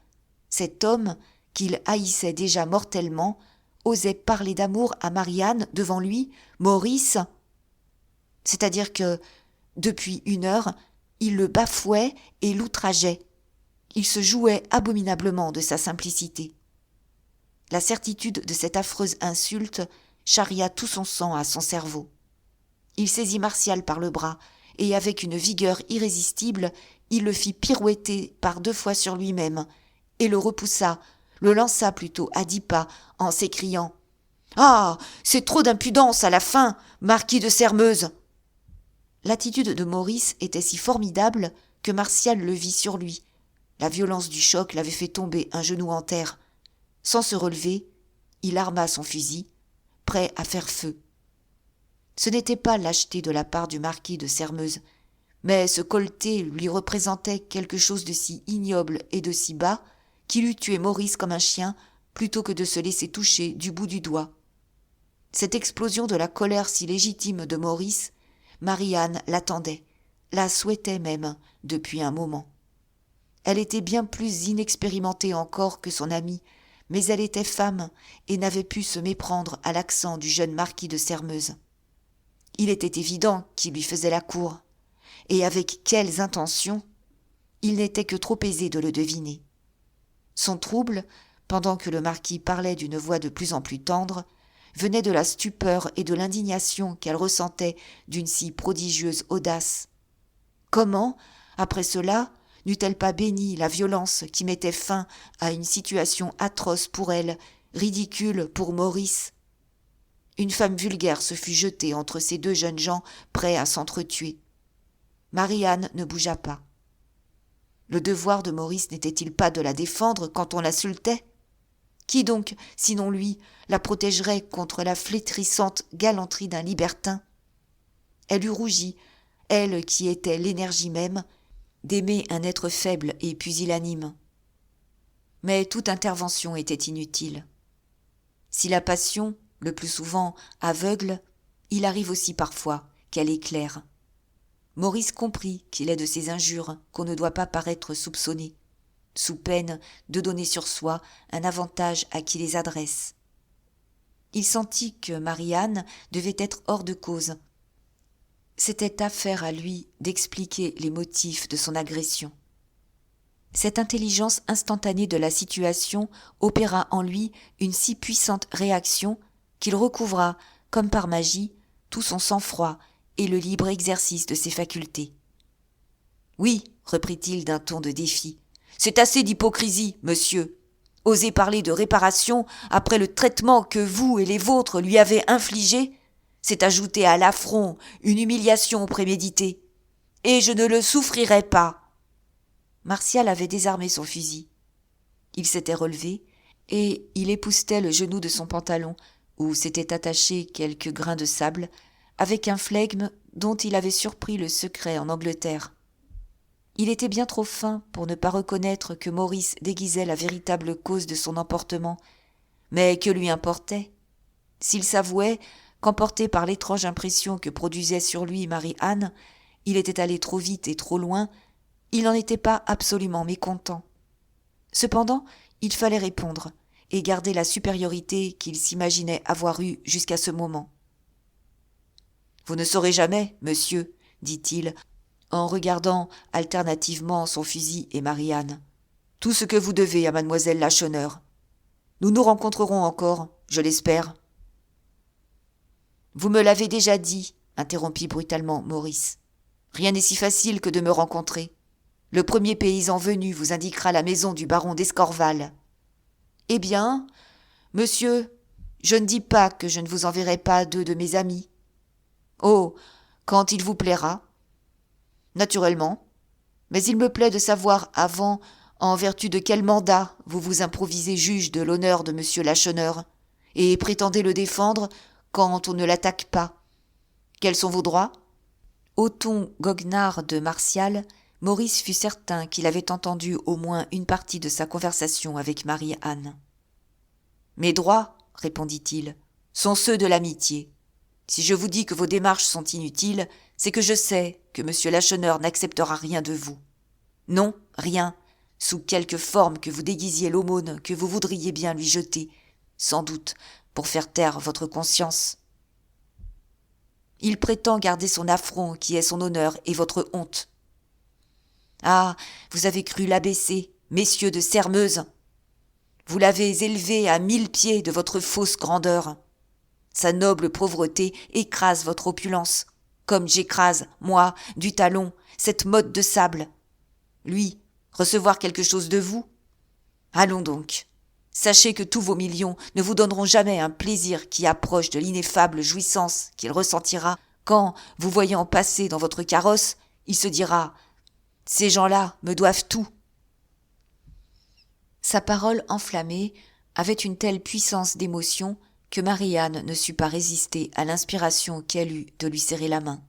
Cet homme, qu'il haïssait déjà mortellement, osait parler d'amour à Marie-Anne devant lui, Maurice. C'est-à-dire que, depuis 1 heure, il le bafouait et l'outrageait. Il se jouait abominablement de sa simplicité. La certitude de cette affreuse insulte charria tout son sang à son cerveau. Il saisit Martial par le bras, et avec une vigueur irrésistible, il le fit pirouetter par 2 fois sur lui-même, et le repoussa, le lança plutôt à 10 pas, en s'écriant « Ah, c'est trop d'impudence à la fin, marquis de Sairmeuse !» L'attitude de Maurice était si formidable que Martial le vit sur lui. La violence du choc l'avait fait tomber un genou en terre. Sans se relever, il arma son fusil, prêt à faire feu. Ce n'était pas lâcheté de la part du marquis de Sairmeuse, mais ce colleté lui représentait quelque chose de si ignoble et de si bas qu'il eût tué Maurice comme un chien plutôt que de se laisser toucher du bout du doigt. Cette explosion de la colère si légitime de Maurice, Marie-Anne l'attendait, la souhaitait même depuis un moment. Elle était bien plus inexpérimentée encore que son amie, mais elle était femme et n'avait pu se méprendre à l'accent du jeune marquis de Sairmeuse. Il était évident qu'il lui faisait la cour, et avec quelles intentions, il n'était que trop aisé de le deviner. Son trouble, pendant que le marquis parlait d'une voix de plus en plus tendre, venait de la stupeur et de l'indignation qu'elle ressentait d'une si prodigieuse audace. Comment, après cela, n'eût-elle pas béni la violence qui mettait fin à une situation atroce pour elle, ridicule pour Maurice ? Une femme vulgaire se fut jetée entre ces 2 jeunes gens prêts à s'entretuer. Marie-Anne ne bougea pas. Le devoir de Maurice n'était-il pas de la défendre quand on l'insultait ? Qui donc, sinon lui, la protégerait contre la flétrissante galanterie d'un libertin ? Elle eût rougi, elle qui était l'énergie même, d'aimer un être faible et pusillanime. Mais toute intervention était inutile. Si la passion, le plus souvent aveugle, il arrive aussi parfois qu'elle éclaire. Maurice comprit qu'il est de ces injures qu'on ne doit pas paraître soupçonné, sous peine de donner sur soi un avantage à qui les adresse. Il sentit que Marie-Anne devait être hors de cause. C'était affaire à lui d'expliquer les motifs de son agression. Cette intelligence instantanée de la situation opéra en lui une si puissante réaction qu'il recouvra, comme par magie, tout son sang-froid et le libre exercice de ses facultés. « Oui, reprit-il d'un ton de défi, c'est assez d'hypocrisie, monsieur. Oser parler de réparation après le traitement que vous et les vôtres lui avez infligé, c'est ajouter à l'affront une humiliation préméditée. Et je ne le souffrirai pas. » Martial avait désarmé son fusil. Il s'était relevé et il époussetait le genou de son pantalon où s'étaient attachés quelques grains de sable avec un flegme dont il avait surpris le secret en Angleterre. Il était bien trop fin pour ne pas reconnaître que Maurice déguisait la véritable cause de son emportement, mais que lui importait ? S'il s'avouait qu'emporté par l'étrange impression que produisait sur lui Marie-Anne, il était allé trop vite et trop loin, il n'en était pas absolument mécontent. Cependant, il fallait répondre et garder la supériorité qu'il s'imaginait avoir eue jusqu'à ce moment. « Vous ne saurez jamais, monsieur, dit-il, en regardant alternativement son fusil et Marie-Anne, tout ce que vous devez à mademoiselle Lacheneur. Nous nous rencontrerons encore, je l'espère. » « Vous me l'avez déjà dit, interrompit brutalement Maurice. Rien n'est si facile que de me rencontrer. Le premier paysan venu vous indiquera la maison du baron d'Escorval. Eh bien, monsieur, je ne dis pas que je ne vous enverrai pas 2 de mes amis. Oh, quand il vous plaira. Naturellement. Mais il me plaît de savoir avant en vertu de quel mandat vous vous improvisez juge de l'honneur de monsieur Lacheneur et prétendez le défendre quand on ne l'attaque pas. Quels sont vos droits ? Au ton goguenard de Martial, Maurice fut certain qu'il avait entendu au moins une partie de sa conversation avec Marie-Anne. « Mes droits, répondit-il, sont ceux de l'amitié. Si je vous dis que vos démarches sont inutiles, c'est que je sais que monsieur Lacheneur n'acceptera rien de vous. Non, rien, sous quelque forme que vous déguisiez l'aumône que vous voudriez bien lui jeter, sans doute pour faire taire votre conscience. Il prétend garder son affront qui est son honneur et votre honte. Ah, vous avez cru l'abaisser, messieurs de Sermeuse. Vous l'avez élevé à 1000 pieds de votre fausse grandeur. Sa noble pauvreté écrase votre opulence, comme j'écrase, moi, du talon, cette motte de sable. Lui, recevoir quelque chose de vous ? Allons donc. Sachez que tous vos millions ne vous donneront jamais un plaisir qui approche de l'ineffable jouissance qu'il ressentira quand, vous voyant passer dans votre carrosse, il se dira « Ces gens-là me doivent tout ». Sa parole enflammée avait une telle puissance d'émotion que Marie-Anne ne sut pas résister à l'inspiration qu'elle eut de lui serrer la main.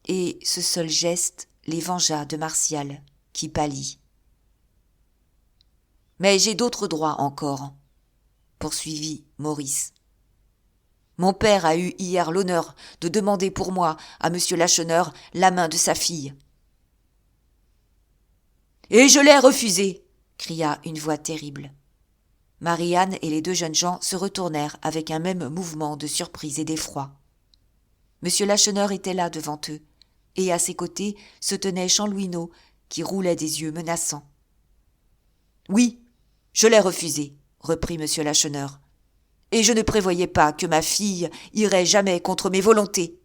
Et ce seul geste les vengea de Martial, qui pâlit. « Mais j'ai d'autres droits encore, » poursuivit Maurice. « Mon père a eu hier l'honneur de demander pour moi à monsieur Lacheneur la main de sa fille. »« Et je l'ai refusé !» cria une voix terrible. Marie-Anne et les 2 jeunes gens se retournèrent avec un même mouvement de surprise et d'effroi. Monsieur Lacheneur était là devant eux, et à ses côtés se tenait Chanlouineau, qui roulait des yeux menaçants. « Oui, je l'ai refusé, » reprit monsieur Lacheneur, « et je ne prévoyais pas que ma fille irait jamais contre mes volontés.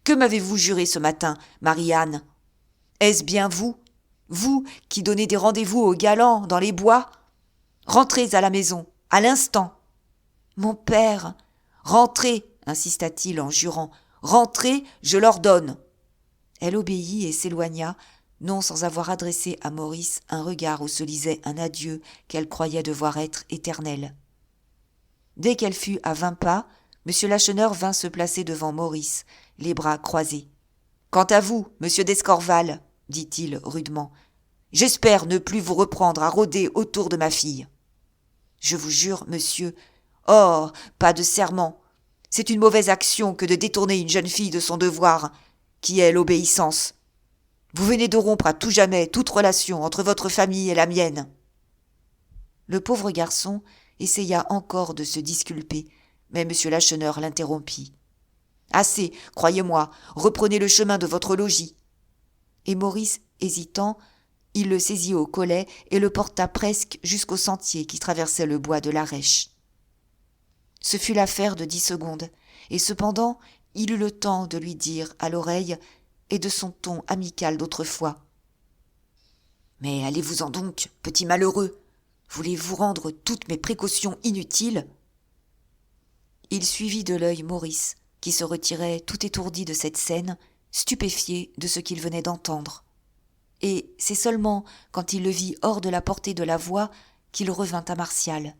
Que m'avez-vous juré ce matin, Marie-Anne ? Est-ce bien vous, vous qui donnez des rendez-vous aux galants dans les bois ? Rentrez à la maison, à l'instant. »« Mon père, rentrez, insista-t-il en jurant, rentrez, je l'ordonne. » Elle obéit et s'éloigna, non sans avoir adressé à Maurice un regard où se lisait un adieu qu'elle croyait devoir être éternel. Dès qu'elle fut à 20 pas, monsieur Lacheneur vint se placer devant Maurice, les bras croisés. « Quant à vous, monsieur d'Escorval, dit-il rudement, j'espère ne plus vous reprendre à rôder autour de ma fille. Je vous jure, monsieur, oh, pas de serment, c'est une mauvaise action que de détourner une jeune fille de son devoir, qui est l'obéissance. Vous venez de rompre à tout jamais toute relation entre votre famille et la mienne. » Le pauvre garçon essaya encore de se disculper, mais monsieur Lacheneur l'interrompit. « Assez, croyez-moi, reprenez le chemin de votre logis. » Et Maurice, hésitant, il le saisit au collet et le porta presque jusqu'au sentier qui traversait le bois de l'Arèche. Ce fut l'affaire de 10 secondes, et cependant il eut le temps de lui dire à l'oreille, et de son ton amical d'autrefois. « Mais allez-vous-en donc, petit malheureux, voulez-vous rendre toutes mes précautions inutiles ?» Il suivit de l'œil Maurice, qui se retirait tout étourdi de cette scène, stupéfié de ce qu'il venait d'entendre. Et c'est seulement quand il le vit hors de la portée de la voix qu'il revint à Martial.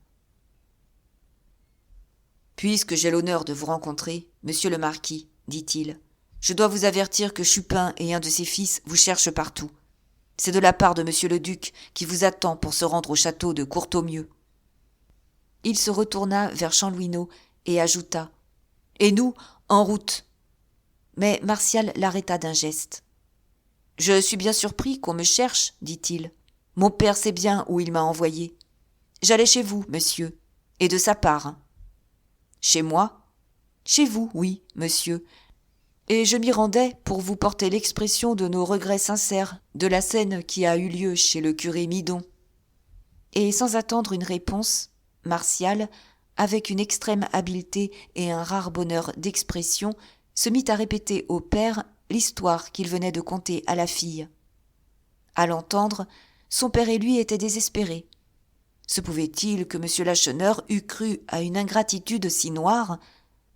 « Puisque j'ai l'honneur de vous rencontrer, monsieur le marquis, dit-il, je dois vous avertir que Chupin et un de ses fils vous cherchent partout. C'est de la part de monsieur le duc qui vous attend pour se rendre au château de Courtomieux. » Il se retourna vers Chanlouineau et ajouta « Et nous, en route !» Mais Martial l'arrêta d'un geste. « Je suis bien surpris qu'on me cherche, dit-il. Mon père sait bien où il m'a envoyé. J'allais chez vous, monsieur, et de sa part. »« Chez moi ? » ?»« Chez vous, oui, monsieur. Et je m'y rendais pour vous porter l'expression de nos regrets sincères de la scène qui a eu lieu chez le curé Midon. » Et sans attendre une réponse, Martial, avec une extrême habileté et un rare bonheur d'expression, se mit à répéter au père l'histoire qu'il venait de conter à la fille. À l'entendre, son père et lui étaient désespérés. Se pouvait-il que M. Lacheneur eût cru à une ingratitude si noire?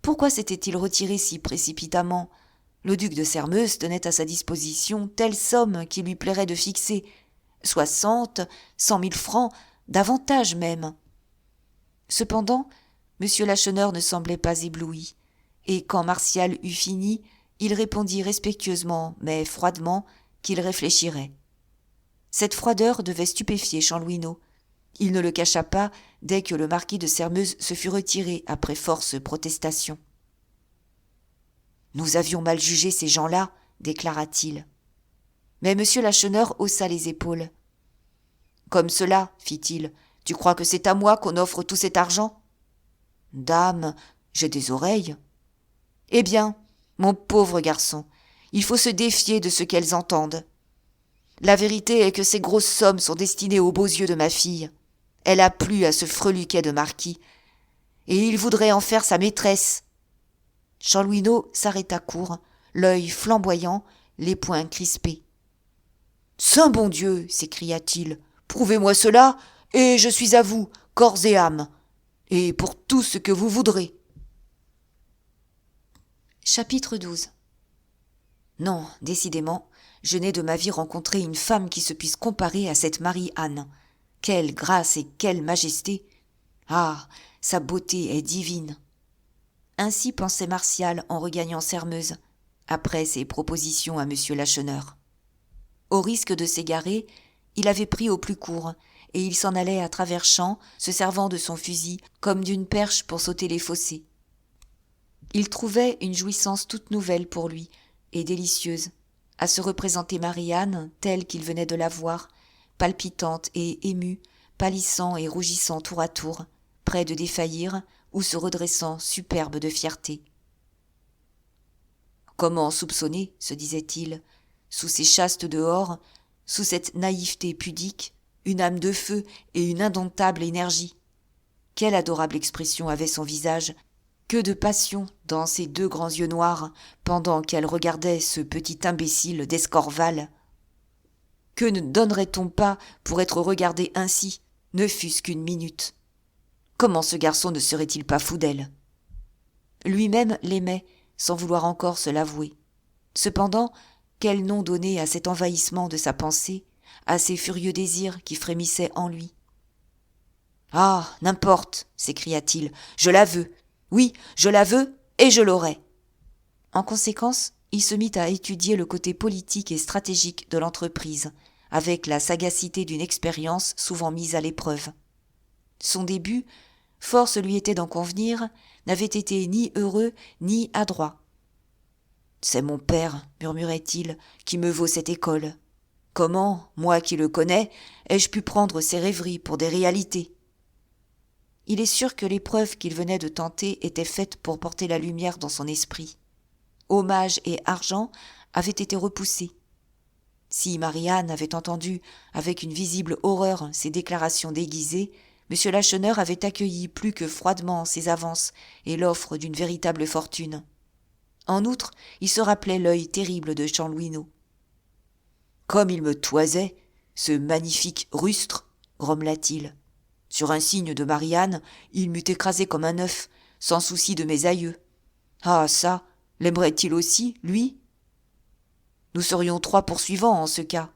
Pourquoi s'était-il retiré si précipitamment? Le duc de Sairmeuse tenait à sa disposition telle somme qu'il lui plairait de fixer, 60, 100 000 francs, davantage même. Cependant, M. Lacheneur ne semblait pas ébloui, et quand Martial eut fini, il répondit respectueusement, mais froidement, qu'il réfléchirait. Cette froideur devait stupéfier Chanlouineau. Il ne le cacha pas dès que le marquis de Sairmeuse se fut retiré après force protestations. « Nous avions mal jugé ces gens-là, déclara-t-il. Mais M. Lacheneur haussa les épaules. « Comme cela, fit-il, tu crois que c'est à moi qu'on offre tout cet argent ? Dame, j'ai des oreilles. Eh bien, mon pauvre garçon, il faut se défier de ce qu'elles entendent. La vérité est que ces grosses sommes sont destinées aux beaux yeux de ma fille. Elle a plu à ce freluquet de marquis, et il voudrait en faire sa maîtresse. » Chanlouineau s'arrêta court, l'œil flamboyant, les poings crispés. « Saint bon Dieu !» s'écria-t-il. « Prouvez-moi cela, et je suis à vous, corps et âme, et pour tout ce que vous voudrez. » Chapitre 12. Non, décidément, je n'ai de ma vie rencontré une femme qui se puisse comparer à cette Marie-Anne. Quelle grâce et quelle majesté! Ah, sa beauté est divine! Ainsi pensait Martial en regagnant Sairmeuse, après ses propositions à M. Lacheneur. Au risque de s'égarer, il avait pris au plus court, et il s'en allait à travers champs, se servant de son fusil comme d'une perche pour sauter les fossés. Il trouvait une jouissance toute nouvelle pour lui, et délicieuse, à se représenter Marie-Anne telle qu'il venait de la voir, palpitante et émue, pâlissant et rougissant tour à tour, près de défaillir ou se redressant superbe de fierté. Comment soupçonner, se disait-il, sous ces chastes dehors, sous cette naïveté pudique, une âme de feu et une indomptable énergie? Quelle adorable expression avait son visage, que de passion dans ses deux grands yeux noirs, pendant qu'elle regardait ce petit imbécile d'Escorval. Que ne donnerait-on pas pour être regardé ainsi, ne fût-ce qu'une minute? Comment ce garçon ne serait-il pas fou d'elle? Lui-même l'aimait, sans vouloir encore se l'avouer. Cependant, quel nom donner à cet envahissement de sa pensée, à ces furieux désirs qui frémissaient en lui? « Ah, n'importe, s'écria-t-il, je la veux. Oui, je la veux et je l'aurai. » En conséquence, il se mit à étudier le côté politique et stratégique de l'entreprise, avec la sagacité d'une expérience souvent mise à l'épreuve. Son début, force lui était d'en convenir, n'avait été ni heureux ni adroit. « C'est mon père, murmurait-il, qui me vaut cette école. Comment, moi qui le connais, ai-je pu prendre ces rêveries pour des réalités ?» Il est sûr que l'épreuve qu'il venait de tenter était faite pour porter la lumière dans son esprit. Hommage et argent avaient été repoussés. Si Marie-Anne avait entendu avec une visible horreur ces déclarations déguisées, M. Lacheneur avait accueilli plus que froidement ses avances et l'offre d'une véritable fortune. En outre, il se rappelait l'œil terrible de Chanlouineau. « Comme il me toisait, ce magnifique rustre, grommela-t-il. Sur un signe de Marie-Anne, il m'eût écrasé comme un œuf, sans souci de mes aïeux. Ah ça, l'aimerait-il aussi, lui? Nous serions 3 poursuivants en ce cas. »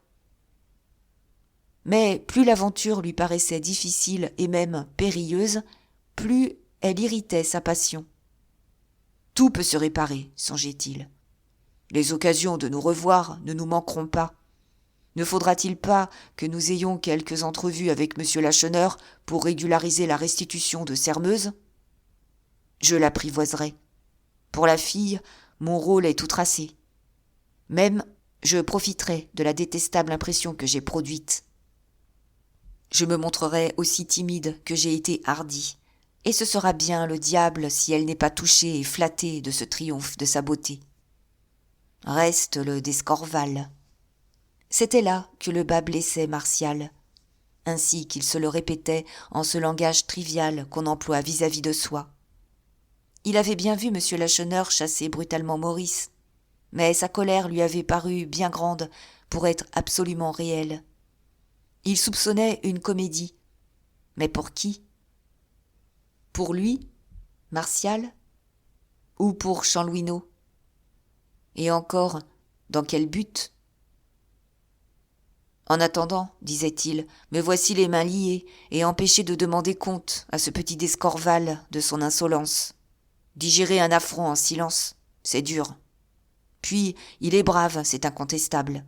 Mais plus l'aventure lui paraissait difficile et même périlleuse, plus elle irritait sa passion. « Tout peut se réparer, songeait-il. Les occasions de nous revoir ne nous manqueront pas. Ne faudra-t-il pas que nous ayons quelques entrevues avec M. Lacheneur pour régulariser la restitution de Sairmeuse? Je l'apprivoiserai. Pour la fille, mon rôle est tout tracé. Même, je profiterai de la détestable impression que j'ai produite. Je me montrerai aussi timide que j'ai été hardi, et ce sera bien le diable si elle n'est pas touchée et flattée de ce triomphe de sa beauté. Reste le d'Escorval. » C'était là que le bas blessait Martial, ainsi qu'il se le répétait en ce langage trivial qu'on emploie vis-à-vis de soi. Il avait bien vu M. Lacheneur chasser brutalement Maurice, mais sa colère lui avait paru bien grande pour être absolument réel. Il soupçonnait une comédie. Mais pour qui? Pour lui, Martial? Ou pour Chanlouineau? Et encore, dans quel but? En attendant, disait-il, me voici les mains liées et empêché de demander compte à ce petit d'Escorval de son insolence. Digérer un affront en silence, c'est dur. Puis, il est brave, c'est incontestable.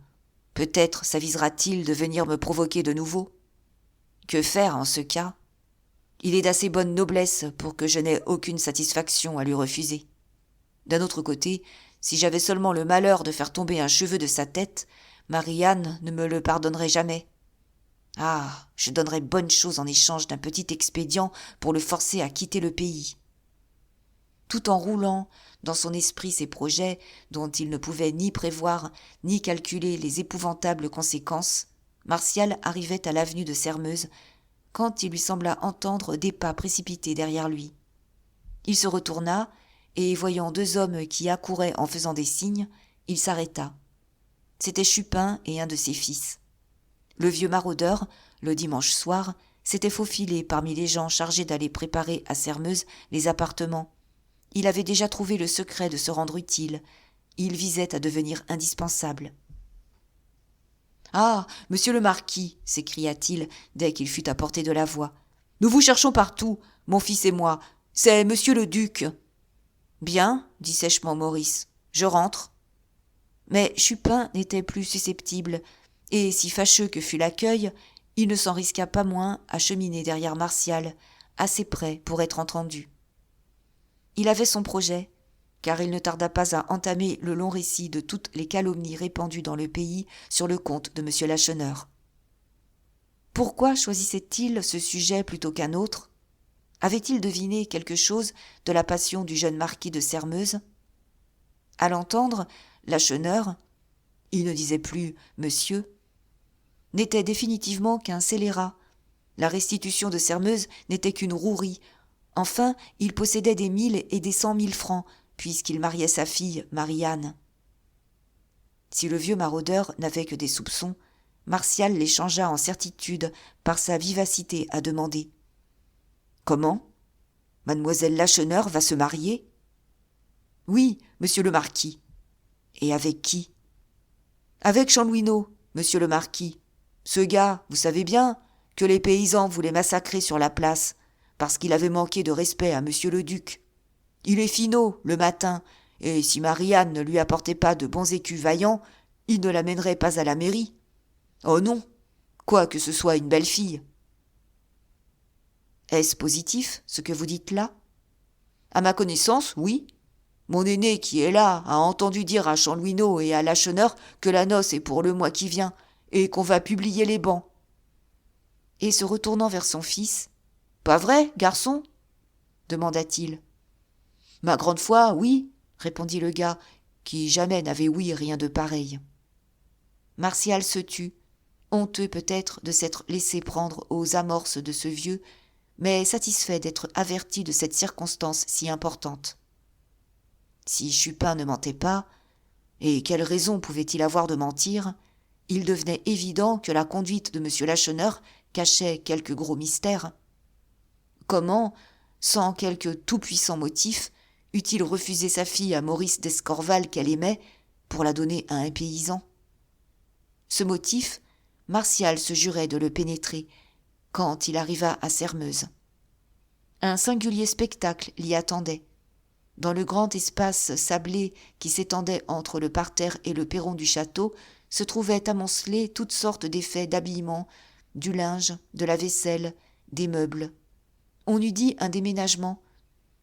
Peut-être s'avisera-t-il de venir me provoquer de nouveau. Que faire en ce cas? Il est d'assez bonne noblesse pour que je n'aie aucune satisfaction à lui refuser. D'un autre côté, si j'avais seulement le malheur de faire tomber un cheveu de sa tête, Marie-Anne ne me le pardonnerait jamais. Ah, je donnerais bonne chose en échange d'un petit expédient pour le forcer à quitter le pays. Tout en roulant dans son esprit ces projets dont il ne pouvait ni prévoir ni calculer les épouvantables conséquences, Martial arrivait à l'avenue de Sermeuse quand il lui sembla entendre des pas précipités derrière lui. Il se retourna et, voyant deux hommes qui accouraient en faisant des signes, il s'arrêta. C'étaient Chupin et un de ses fils. Le vieux maraudeur, le dimanche soir, s'était faufilé parmi les gens chargés d'aller préparer à Sermeuse les appartements. Il avait déjà trouvé le secret de se rendre utile. Il visait à devenir indispensable. « Ah, monsieur le marquis !» s'écria-t-il dès qu'il fut à portée de la voix. « Nous vous cherchons partout, mon fils et moi. C'est monsieur le duc. »« Bien, » dit sèchement Maurice, « je rentre. » Mais Chupin n'était plus susceptible, et si fâcheux que fût l'accueil, il ne s'en risqua pas moins à cheminer derrière Martial, assez près pour être entendu. Il avait son projet, car il ne tarda pas à entamer le long récit de toutes les calomnies répandues dans le pays sur le compte de M. Lacheneur. Pourquoi choisissait-il ce sujet plutôt qu'un autre? Avait-il deviné quelque chose de la passion du jeune marquis de Sermeuse? À l'entendre, Lacheneur, il ne disait plus « monsieur », n'était définitivement qu'un scélérat. La restitution de Sermeuse n'était qu'une rouerie. Enfin, il possédait des 1000 et des 100 000 francs, puisqu'il mariait sa fille, Marie-Anne. Si le vieux maraudeur n'avait que des soupçons, Martial les changea en certitude par sa vivacité à demander. « Comment? Mademoiselle Lacheneur va se marier? »« Oui, monsieur le marquis. »« Et avec qui? »« Avec Chanlouineau, monsieur le marquis. Ce gars, vous savez bien, que les paysans voulaient massacrer sur la place, parce qu'il avait manqué de respect à monsieur le duc. Il est finaud, le matin, et si Marie-Anne ne lui apportait pas de bons écus vaillants, il ne l'amènerait pas à la mairie. Oh non, quoique ce soit une belle fille. » Est-ce positif, ce que vous dites là? À ma connaissance, oui. Mon aîné qui est là a entendu dire à Chanlouineau et à Lacheneur que la noce est pour le mois qui vient, et qu'on va publier les bans. Et se retournant vers son fils, « Pas vrai, garçon ?» demanda-t-il. « Ma grande foi, oui, » répondit le gars, qui jamais n'avait ouï rien de pareil. Martial se tut, honteux peut-être de s'être laissé prendre aux amorces de ce vieux, mais satisfait d'être averti de cette circonstance si importante. Si Chupin ne mentait pas, et quelle raison pouvait-il avoir de mentir, il devenait évident que la conduite de M. Lacheneur cachait quelque gros mystère. Comment, sans quelque tout-puissant motif, eût-il refusé sa fille à Maurice d'Escorval qu'elle aimait pour la donner à un paysan? Ce motif, Martial se jurait de le pénétrer quand il arriva à Sermeuse. Un singulier spectacle l'y attendait. Dans le grand espace sablé qui s'étendait entre le parterre et le perron du château, se trouvaient amoncelés toutes sortes d'effets d'habillement, du linge, de la vaisselle, des meubles. On eût dit un déménagement.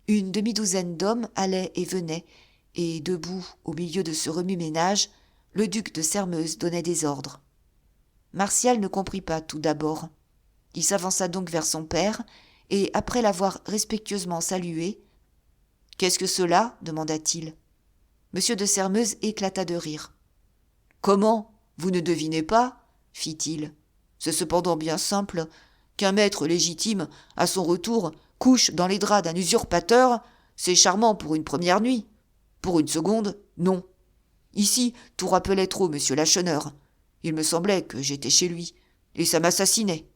Une demi-douzaine d'hommes allaient et venaient, et debout au milieu de ce remue-ménage, le duc de Sermeuse donnait des ordres. Martial ne comprit pas tout d'abord. Il s'avança donc vers son père, et après l'avoir respectueusement salué, « Qu'est-ce que cela ?» demanda-t-il. Monsieur de Sermeuse éclata de rire. « Comment, vous ne devinez pas ?» fit-il. « C'est cependant bien simple. Qu'un maître légitime, à son retour, couche dans les draps d'un usurpateur, c'est charmant pour une première nuit. Pour une seconde, non. Ici, tout rappelait trop monsieur Lacheneur. Il me semblait que j'étais chez lui, et ça m'assassinait.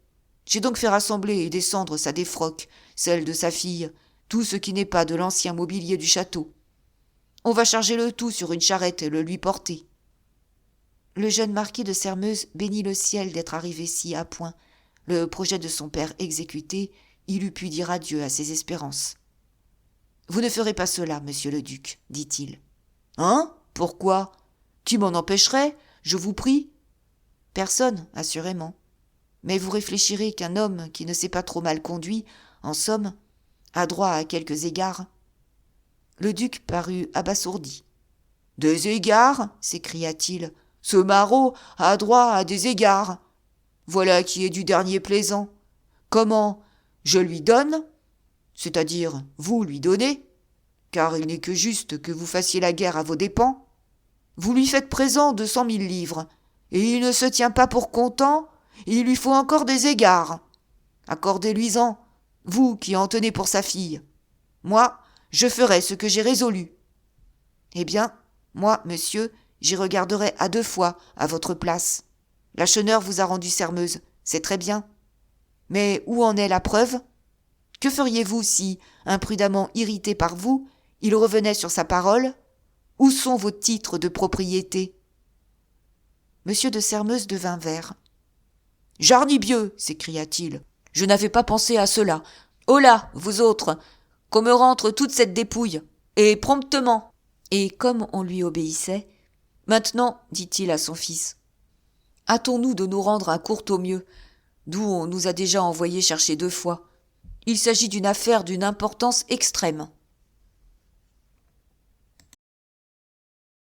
J'ai donc fait rassembler et descendre sa défroque, celle de sa fille, tout ce qui n'est pas de l'ancien mobilier du château. On va charger le tout sur une charrette et le lui porter. » Le jeune marquis de Sairmeuse bénit le ciel d'être arrivé si à point. Le projet de son père exécuté, il eût pu dire adieu à ses espérances. « Vous ne ferez pas cela, monsieur le duc, dit-il. »« Hein ? Pourquoi ? Qui m'en empêcherait, je vous prie ?»« Personne, assurément. Mais vous réfléchirez qu'un homme qui ne s'est pas trop mal conduit, en somme, a droit à quelques égards. » Le duc parut abasourdi. « Des égards » s'écria-t-il. « Ce maraud a droit à des égards. Voilà qui est du dernier plaisant. Comment ? Je lui donne ? C'est-à-dire, vous lui donnez, car il n'est que juste que vous fassiez la guerre à vos dépens. Vous lui faites présent de 100 000 livres, et il ne se tient pas pour content, il lui faut encore des égards. Accordez-lui-en, vous qui en tenez pour sa fille. Moi, je ferai ce que j'ai résolu. Eh bien, moi, monsieur, j'y regarderai à 2 fois à votre place. Lacheneur vous a rendu Sairmeuse, c'est très bien. Mais où en est la preuve ? Que feriez-vous si, imprudemment irrité par vous, il revenait sur sa parole ? Où sont vos titres de propriété ? Monsieur de Sairmeuse devint vert. « Jarnibieux !» s'écria-t-il. « Je n'avais pas pensé à cela. Holà, vous autres, qu'on me rentre toute cette dépouille, et promptement !» Et comme on lui obéissait, « Maintenant, dit-il à son fils, hâtons-nous de nous rendre à Courtaumieux, d'où on nous a déjà envoyé chercher 2 fois. Il s'agit d'une affaire d'une importance extrême. »